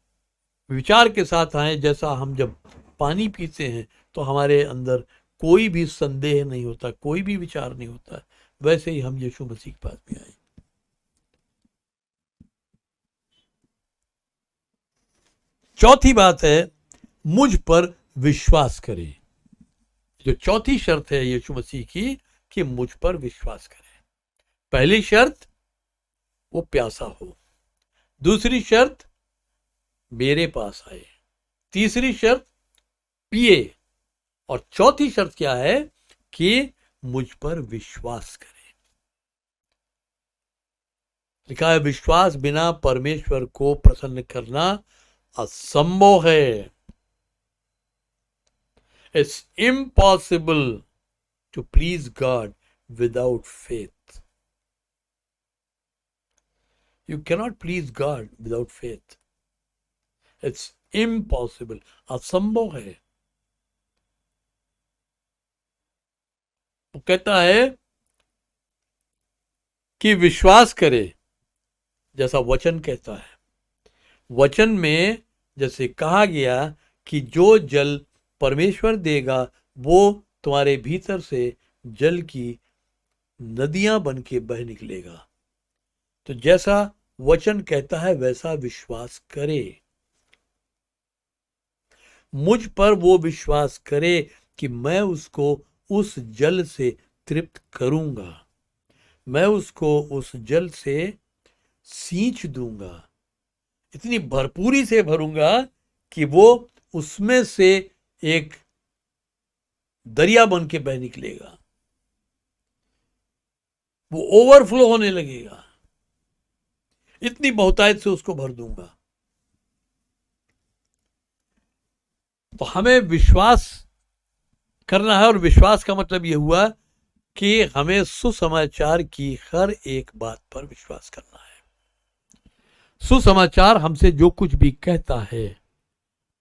Speaker 2: विचार के साथ आए, जैसा हम जब पानी पीते हैं तो हमारे अंदर कोई भी संदेह नहीं होता, कोई भी विचार नहीं होता, वैसे ही हम यीशु मसीह के पास भी आए। चौथी बात है मुझ पर विश्वास करें। जो चौथी शर्त है यीशु मसीह की कि मुझ पर विश्वास करें। पहली शर्त वो प्यासा हो, दूसरी शर्त मेरे पास आए, तीसरी शर्त पिए, और चौथी शर्त क्या है कि मुझ पर विश्वास करें। लिखा है विश्वास बिना परमेश्वर को प्रसन्न करना असंभव है। It's impossible to please God without faith. You cannot please God without faith. It's impossible. असंभव है। वो कहता है कि विश्वास करे, जैसा वचन कहता है। वचन में जैसे कहा गया कि जो जल परमेश्वर देगा वो तुम्हारे भीतर से जल की नदियां बन के बह निकलेगा। तो जैसा वचन कहता है वैसा विश्वास करे। मुझ पर वो विश्वास करे कि मैं उसको उस जल से तृप्त करूंगा, मैं उसको उस जल से सींच दूंगा, इतनी भरपूरी से भरूंगा कि वो उसमें से एक दरिया बन के बह निकलेगा, वो ओवरफ्लो होने लगेगा, इतनी बहुतायत से उसको भर दूंगा। तो हमें विश्वास करना है, और विश्वास का मतलब यह हुआ कि हमें सुसमाचार की हर एक बात पर विश्वास करना है। सुसमाचार हमसे जो कुछ भी कहता है,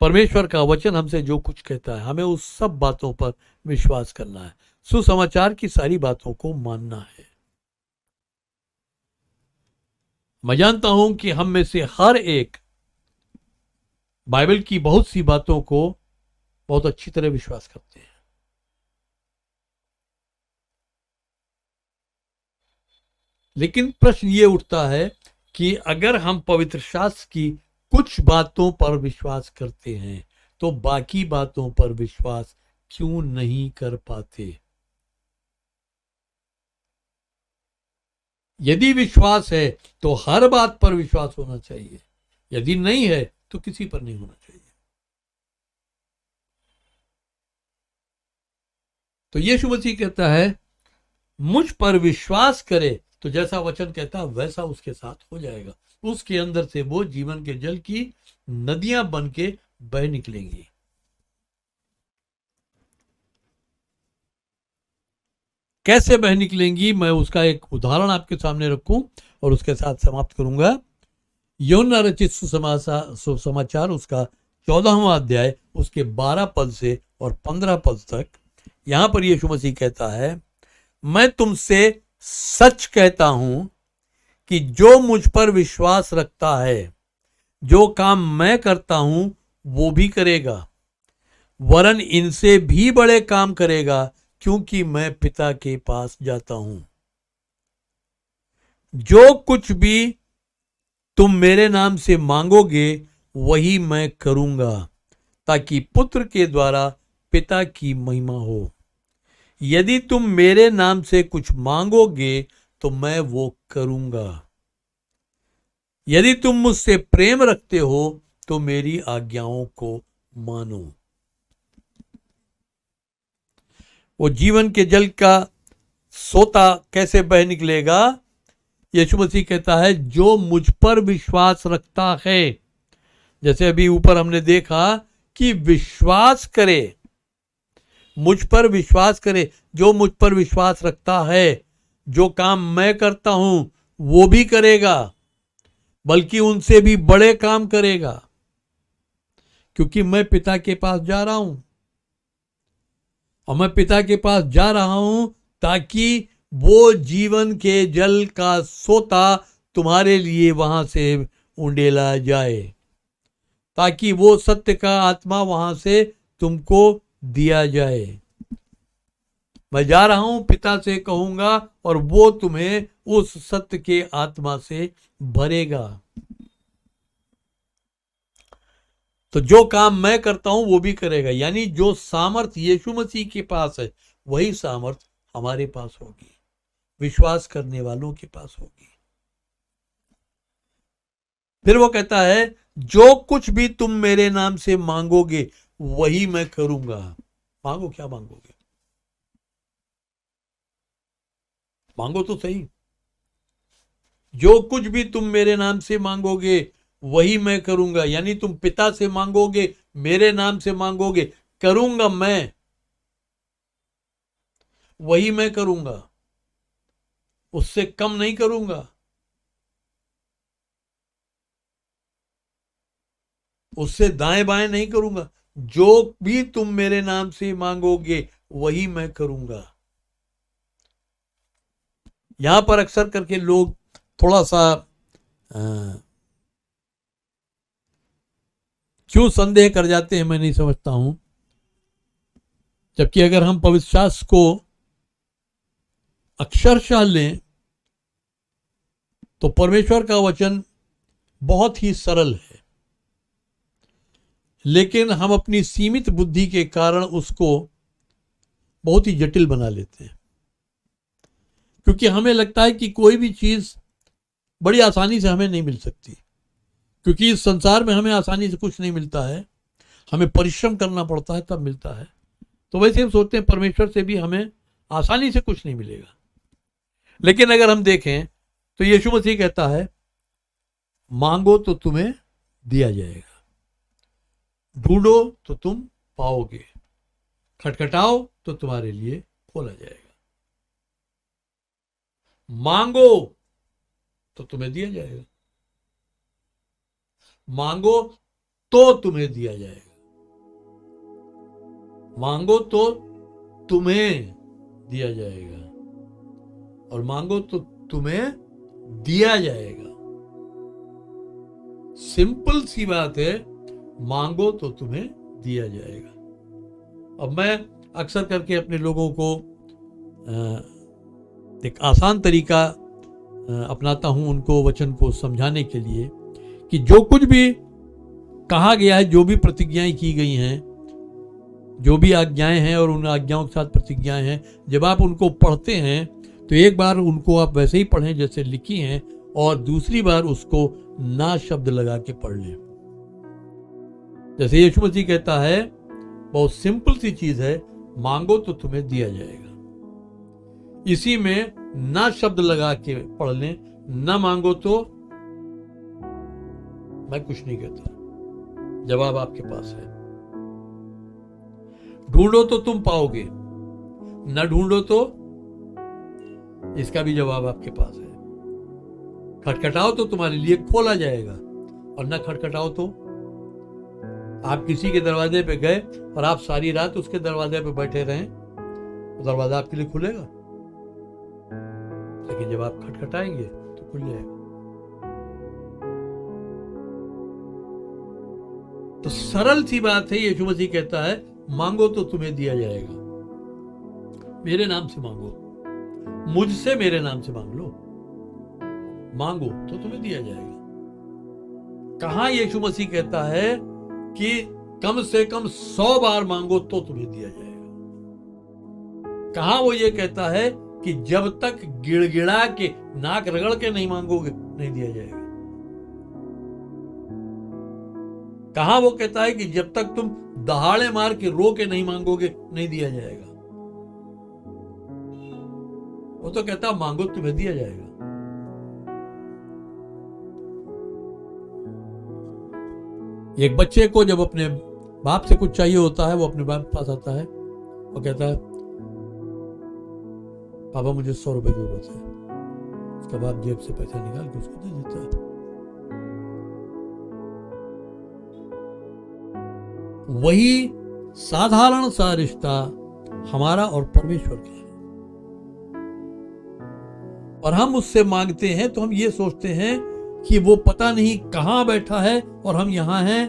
Speaker 2: परमेश्वर का वचन हमसे जो कुछ कहता है, हमें उस सब बातों पर विश्वास करना है, सुसमाचार की सारी बातों को मानना है। मैं जानता हूं कि हम में से हर एक बाइबल की बहुत सी बातों को बहुत अच्छी तरह विश्वास करते हैं, लेकिन प्रश्न ये उठता है कि अगर हम पवित्र शास्त्र की कुछ बातों पर विश्वास करते हैं तो बाकी बातों पर विश्वास क्यों नहीं कर पाते? यदि विश्वास है तो हर बात पर विश्वास होना चाहिए, यदि नहीं है तो किसी पर नहीं होना चाहिए। तो यीशु मसीह कहता है मुझ पर विश्वास करे तो जैसा वचन कहता है वैसा उसके साथ हो जाएगा, उसके अंदर से वो जीवन के जल की नदियां बन के बह निकलेंगी। कैसे बह निकलेंगी, मैं उसका एक उदाहरण आपके सामने रखूं और उसके साथ समाप्त करूंगा। यूहन्ना रचित सुसमाचार उसका 14वां अध्याय उसके 12 पद से और 15 पद तक, यहां पर यीशु मसीह कहता है मैं तुमसे सच कहता हूं कि जो मुझ पर विश्वास रखता है, जो काम मैं करता हूं वो भी करेगा, वरन इनसे भी बड़े काम करेगा, क्योंकि मैं पिता के पास जाता हूं। जो कुछ भी तुम मेरे नाम से मांगोगे वही मैं करूंगा, ताकि पुत्र के द्वारा पिता की महिमा हो। यदि तुम मेरे नाम से कुछ मांगोगे तो मैं वो करूंगा। यदि तुम मुझसे प्रेम रखते हो तो मेरी आज्ञाओं को मानो। वो जीवन के जल का सोता कैसे बह निकलेगा? यीशु मसीह कहता है जो मुझ पर विश्वास रखता है, जैसे अभी ऊपर हमने देखा कि विश्वास करे, मुझ पर विश्वास करे, जो मुझ पर विश्वास रखता है, जो काम मैं करता हूं वो भी करेगा, बल्कि उनसे भी बड़े काम करेगा, क्योंकि मैं पिता के पास जा रहा हूं। और मैं पिता के पास जा रहा हूं ताकि वो जीवन के जल का सोता तुम्हारे लिए वहां से उंडेला जाए, ताकि वो सत्य का आत्मा वहां से तुमको दिया जाए। मैं जा रहा हूं, पिता से कहूंगा और वो तुम्हें उस सत्य के आत्मा से भरेगा। तो जो काम मैं करता हूं वो भी करेगा, यानी जो सामर्थ यीशु मसीह के पास है वही सामर्थ हमारे पास होगी, विश्वास करने वालों के पास होगी। फिर वो कहता है जो कुछ भी तुम मेरे नाम से मांगोगे वही मैं करूंगा। मांगो, क्या मांगोगे? मांगो तो सही। जो कुछ भी तुम मेरे नाम से मांगोगे वही मैं करूंगा, यानी तुम पिता से मांगोगे, मेरे नाम से मांगोगे, करूंगा मैं, वही मैं करूंगा, उससे कम नहीं करूंगा, उससे दाएं बाएं नहीं करूंगा। जो भी तुम मेरे नाम से मांगोगे वही मैं करूंगा। यहां पर अक्सर करके लोग थोड़ा सा क्यों संदेह कर जाते हैं मैं नहीं समझता हूं, जबकि अगर हम पवित्र शास्त्र को अक्षरशः लें तो परमेश्वर का वचन बहुत ही सरल है, लेकिन हम अपनी सीमित बुद्धि के कारण उसको बहुत ही जटिल बना लेते हैं, क्योंकि हमें लगता है कि कोई भी चीज बड़ी आसानी से हमें नहीं मिल सकती, क्योंकि इस संसार में हमें आसानी से कुछ नहीं मिलता है, हमें परिश्रम करना पड़ता है तब मिलता है। तो वैसे हम सोचते हैं परमेश्वर से भी हमें आसानी से कुछ नहीं मिलेगा। लेकिन अगर हम देखें तो यीशु मसीह कहता है मांगो तो तुम्हें दिया जाएगा, ढूंढो तो तुम पाओगे, खटखटाओ तो तुम्हारे लिए खोला जाएगा। मांगो तो तुम्हें दिया जाएगा, मांगो तो तुम्हें दिया जाएगा, मांगो तो तुम्हें दिया जाएगा, और मांगो तो तुम्हें दिया जाएगा। सिंपल सी बात है, मांगो तो तुम्हें दिया जाएगा। अब मैं अक्सर करके अपने लोगों को एक आसान तरीका अपनाता हूं उनको वचन को समझाने के लिए, कि जो कुछ भी कहा गया है, जो भी प्रतिज्ञाएं की गई हैं, जो भी आज्ञाएं हैं और उन आज्ञाओं के साथ प्रतिज्ञाएं हैं, जब आप उनको पढ़ते हैं तो एक बार उनको आप वैसे ही पढ़ें जैसे लिखी हैं, और दूसरी बार उसको ना शब्द लगा के पढ़ लें। जैसे यीशु मसीह कहता है, बहुत सिंपल सी चीज है, मांगो तो तुम्हें दिया जाएगा। इसी में ना शब्द लगा के पढ़ लें, ना मांगो तो मैं कुछ नहीं कहता, जवाब आपके पास है। ढूंढो तो तुम पाओगे, न ढूंढो तो इसका भी जवाब आपके पास है। खटखटाओ तो तुम्हारे लिए खोला जाएगा, और न खटखटाओ तो आप किसी के दरवाजे पे गए और आप सारी रात उसके दरवाजे पे बैठे रहें तो दरवाजा आपके लिए खुलेगा, लेकिन जब आप खटखटाएंगे तो खुल जाएगा। तो सरल सी बात है, यीशु मसीह कहता है मांगो तो तुम्हें दिया जाएगा। मेरे नाम से मांगो, मुझसे मेरे नाम से मांग लो, मांगो तो तुम्हें दिया जाएगा। कहां यीशु मसीह कहता है कि कम से कम 100 बार मांगो तो तुम्हें दिया जाएगा? कहां वो ये कहता है कि जब तक गिड़गिड़ा के नाक रगड़ के नहीं मांगोगे नहीं दिया जाएगा? कहां वो कहता है कि जब तक तुम दहाड़े मार के रो के नहीं मांगोगे नहीं दिया जाएगा? वो तो कहता मांगो तुम्हें दिया जाएगा। एक बच्चे को जब अपने बाप से कुछ चाहिए होता है, वो अपने बाप के पास आता है और कहता है पापा मुझे 100 रुपए की जरूरत है, उसका बाप जेब से पैसा निकाल के उसको दे देता है। वही साधारण सा रिश्ता हमारा और परमेश्वर का है। और हम उससे मांगते हैं तो हम ये सोचते हैं कि वो पता नहीं कहाँ बैठा है और हम यहाँ हैं,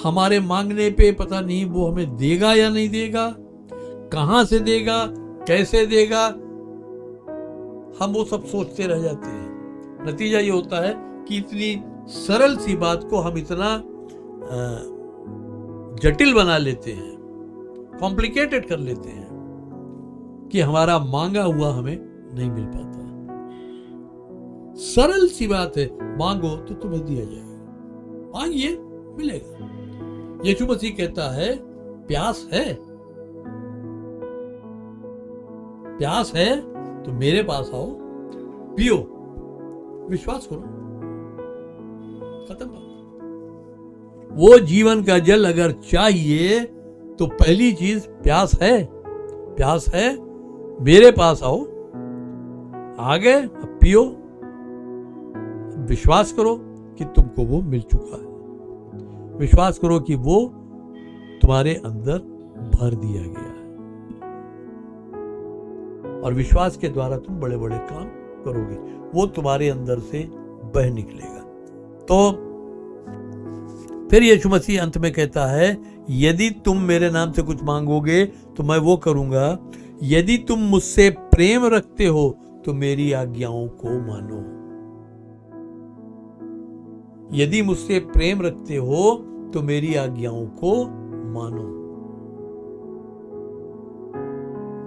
Speaker 2: हमारे मांगने पे पता नहीं वो हमें देगा या नहीं देगा, कहाँ से देगा, कैसे देगा, हम वो सब सोचते रह जाते हैं। नतीजा ये होता है कि इतनी सरल सी बात को हम इतना जटिल बना लेते हैं, कॉम्प्लिकेटेड कर लेते हैं कि हमारा मांगा हुआ हमें नहीं मिल पाता। सरल सी बात है, मांगो तो तुम्हें दिया जाएगा, मांगिए मिलेगा। यीशु मसीह कहता है प्यास है, प्यास है तो मेरे पास आओ, पियो, विश्वास करो, खत्म बात। वो जीवन का जल अगर चाहिए तो पहली चीज प्यास है, प्यास है, मेरे पास आओ, आ गए, अब पियो, विश्वास करो कि तुमको वो मिल चुका है, विश्वास करो कि वो तुम्हारे अंदर भर दिया गया है, और विश्वास के द्वारा तुम बड़े बड़े काम करोगे, वो तुम्हारे अंदर से बह निकलेगा। तो फिर यीशु मसीह अंत में कहता है, यदि तुम मेरे नाम से कुछ मांगोगे तो मैं वो करूंगा, यदि तुम मुझसे प्रेम रखते हो तो मेरी आज्ञाओं को मानो। यदि मुझसे प्रेम रखते हो तो मेरी आज्ञाओं को मानो।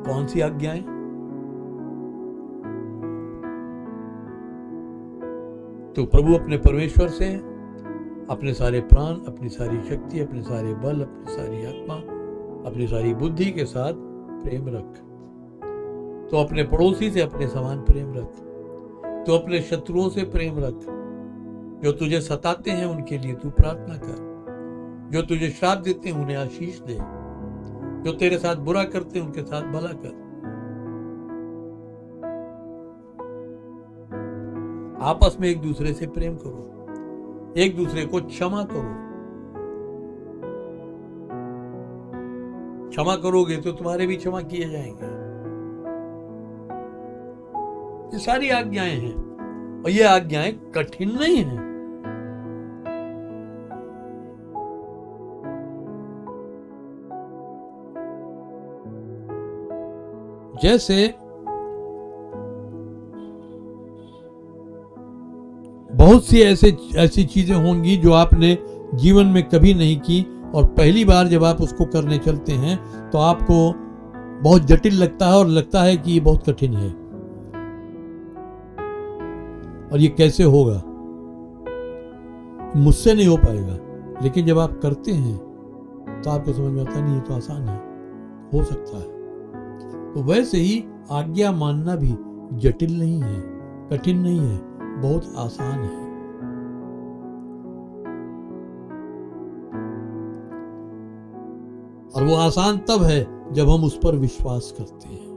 Speaker 2: कौन सी आज्ञाएं? तो प्रभु अपने परमेश्वर से अपने सारे प्राण, अपनी सारी शक्ति, अपने सारे बल, अपनी सारी आत्मा, अपनी सारी बुद्धि के साथ प्रेम रख। तो अपने पड़ोसी से अपने समान प्रेम रख। तो अपने शत्रुओं से प्रेम रख। जो तुझे सताते हैं उनके लिए तू प्रार्थना कर। जो तुझे श्राप देते हैं उन्हें आशीष दे। जो तेरे साथ बुरा करते हैं उनके साथ भला कर। आपस में एक दूसरे से प्रेम करो, एक दूसरे को क्षमा करो। क्षमा करोगे तो तुम्हारे भी क्षमा किए जाएंगे। ये सारी आज्ञाएं हैं और ये आज्ञाएं कठिन नहीं हैं। जैसे बहुत सी ऐसी चीजें होंगी जो आपने जीवन में कभी नहीं की और पहली बार जब आप उसको करने चलते हैं तो आपको बहुत जटिल लगता है और लगता है कि ये बहुत कठिन है और ये कैसे होगा, मुझसे नहीं हो पाएगा। लेकिन जब आप करते हैं तो आपको समझ में आता है नहीं, ये तो आसान है, हो सकता है। तो वैसे ही आज्ञा मानना भी जटिल नहीं है, कठिन नहीं है, बहुत आसान है। और वो आसान तब है जब हम उस पर विश्वास करते हैं,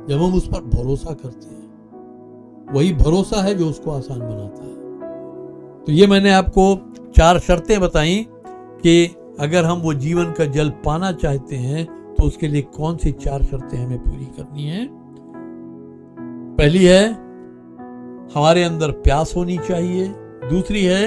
Speaker 2: जब हम उस पर भरोसा करते हैं। वही भरोसा है जो उसको आसान बनाता है। तो ये मैंने आपको 4 शर्तें बताई कि अगर हम वो जीवन का जल पाना चाहते हैं तो उसके लिए कौन सी 4 शर्तें हमें पूरी करनी है। पहली है हमारे अंदर प्यास होनी चाहिए। दूसरी है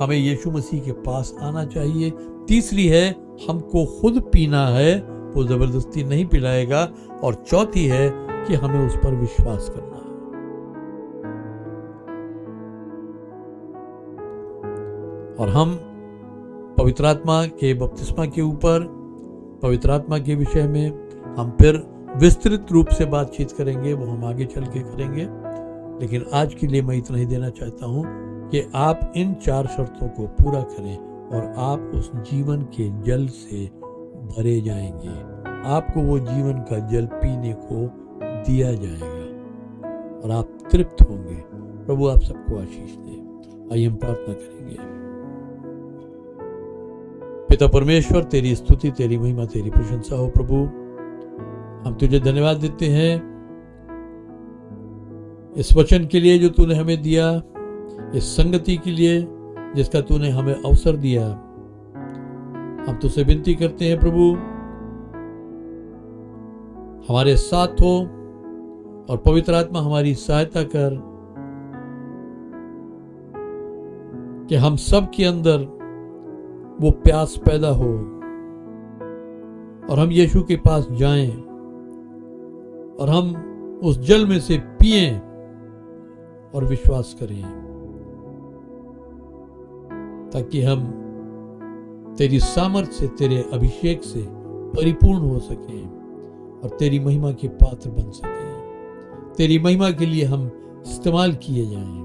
Speaker 2: हमें यीशु मसीह के पास आना चाहिए। तीसरी है हमको खुद पीना है, वो जबरदस्ती नहीं पिलाएगा। और चौथी है कि हमें उस पर विश्वास करना है। और हम पवित्र आत्मा के बपतिस्मा के ऊपर, पवित्र आत्मा के विषय में हम फिर विस्तृत रूप से बातचीत करेंगे, वो हम आगे चल के करेंगे। लेकिन आज के लिए मैं इतना ही देना चाहता हूँ कि आप इन 4 शर्तों को पूरा करें और आप उस जीवन के जल से भरे जाएंगे। आपको वो जीवन का जल पीने को दिया जाएगा और आप तृप्त होंगे। प्रभु आप सबको आशीष दे। आइए हम प्रार्थना करेंगे। पिता परमेश्वर, तेरी स्तुति, तेरी महिमा, तेरी प्रशंसा हो प्रभु। हम तुझे धन्यवाद देते हैं इस वचन के लिए जो तूने हमें दिया, इस संगति के लिए जिसका तूने हमें अवसर दिया। हम तुझसे विनती करते हैं प्रभु, हमारे साथ हो और पवित्र आत्मा हमारी सहायता कर कि हम सब के अंदर वो प्यास पैदा हो और हम यीशु के पास जाएं और हम उस जल में से पिएं और विश्वास करें, ताकि हम तेरी सामर्थ से, तेरे अभिषेक से परिपूर्ण हो सकें और तेरी महिमा के पात्र बन सकें, तेरी महिमा के लिए हम इस्तेमाल किए जाएं।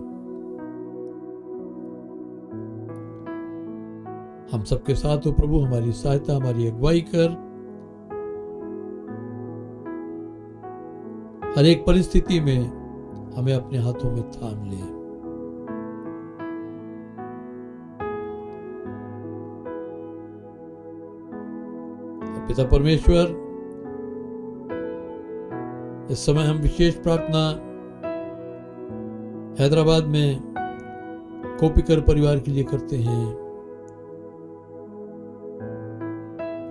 Speaker 2: हम सबके साथ हो प्रभु, हमारी सहायता, हमारी अगुवाई कर, हर एक परिस्थिति में हमें अपने हाथों में थाम ले। पिता परमेश्वर, इस समय हम विशेष प्रार्थना हैदराबाद में कोपिकर परिवार के लिए करते हैं,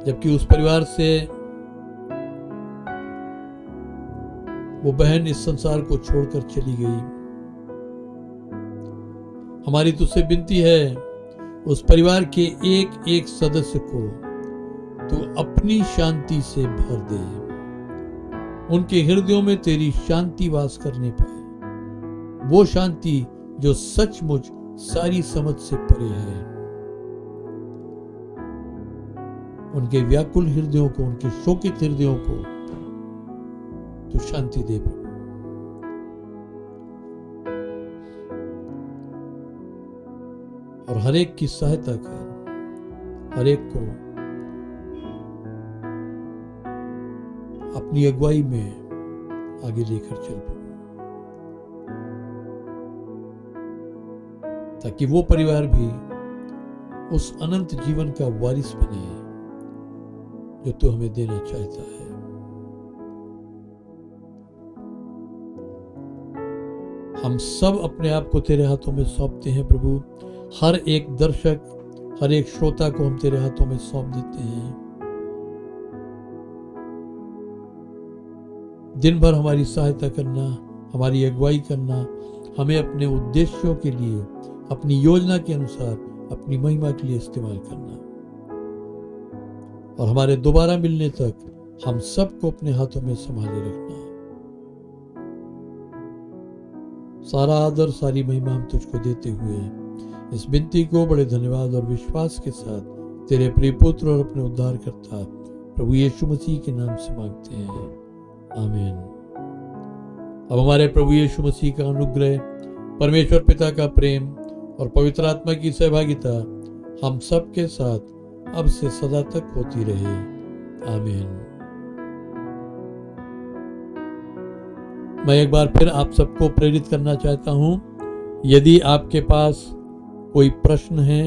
Speaker 2: जबकि उस परिवार से वो बहन इस संसार को छोड़कर चली गई। हमारी तुझसे विनती है, उस परिवार के एक एक सदस्य को तू अपनी शांति से भर दे, उनके हृदयों में तेरी शांति वास करने पाए, वो शांति जो सचमुच सारी समझ से परे है। उनके व्याकुल हृदयों को, उनके शोकित हृदयों को तू शांति दे प्रभु। और हर एक की सहायता कर, हर एक को अपनी अगुवाई में आगे लेकर चल प्रभु, ताकि वो परिवार भी उस अनंत जीवन का वारिस बने जो तू हमें देना चाहता है। हम सब अपने आप को तेरे हाथों में सौंपते हैं प्रभु। हर एक दर्शक, हर एक श्रोता को हम तेरे हाथों में सौंप देते हैं। दिन भर हमारी सहायता करना, हमारी अगुवाई करना, हमें अपने उद्देश्यों के लिए, अपनी योजना के अनुसार, अपनी महिमा के लिए इस्तेमाल करना, और हमारे दोबारा मिलने तक हम सबको अपने हाथों में संभाले रखना। सारा आदर, सारी महिमा हम तुझको देते हुए इस विनती को बड़े धन्यवाद और विश्वास के साथ तेरे प्रिय पुत्र और अपने उद्धारकर्ता प्रभु यीशु मसीह के नाम से मांगते हैं, आमीन। अब हमारे प्रभु यीशु मसीह का अनुग्रह, परमेश्वर पिता का प्रेम और पवित्र आत्मा की सहभागिता हम सब के साथ अब से सदा तक होती रहे, आमीन। मैं एक बार फिर आप सबको प्रेरित करना चाहता हूं, यदि आपके पास कोई प्रश्न है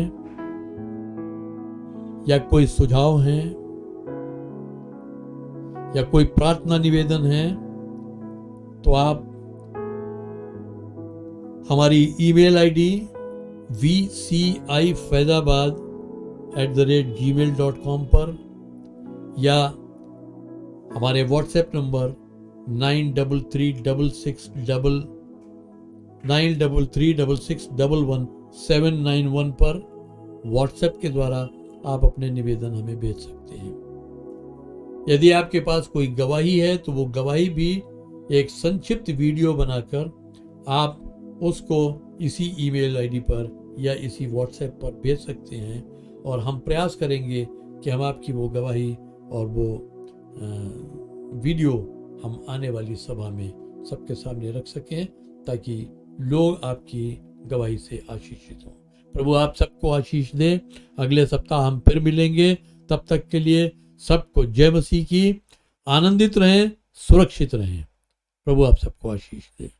Speaker 2: या कोई सुझाव है या कोई प्रार्थना निवेदन है, तो आप हमारी ईमेल आईडी vcifaidabad@gmail.com पर या हमारे व्हाट्सएप नंबर 933611 पर व्हाट्सएप के द्वारा आप अपने निवेदन हमें भेज सकते हैं। यदि आपके पास कोई गवाही है तो वो गवाही भी एक संक्षिप्त वीडियो बनाकर आप उसको इसी ईमेल आईडी पर या इसी व्हाट्सएप पर भेज सकते हैं, और हम प्रयास करेंगे कि हम आपकी वो गवाही और वो वीडियो हम आने वाली सभा में सबके सामने रख सकें, ताकि लोग आपकी गवाही से आशीषित हों। प्रभु आप सबको आशीष दे। अगले सप्ताह हम फिर मिलेंगे, तब तक के लिए सबको जय मसीह की। आनंदित रहें, सुरक्षित रहें। प्रभु आप सबको आशीष दे।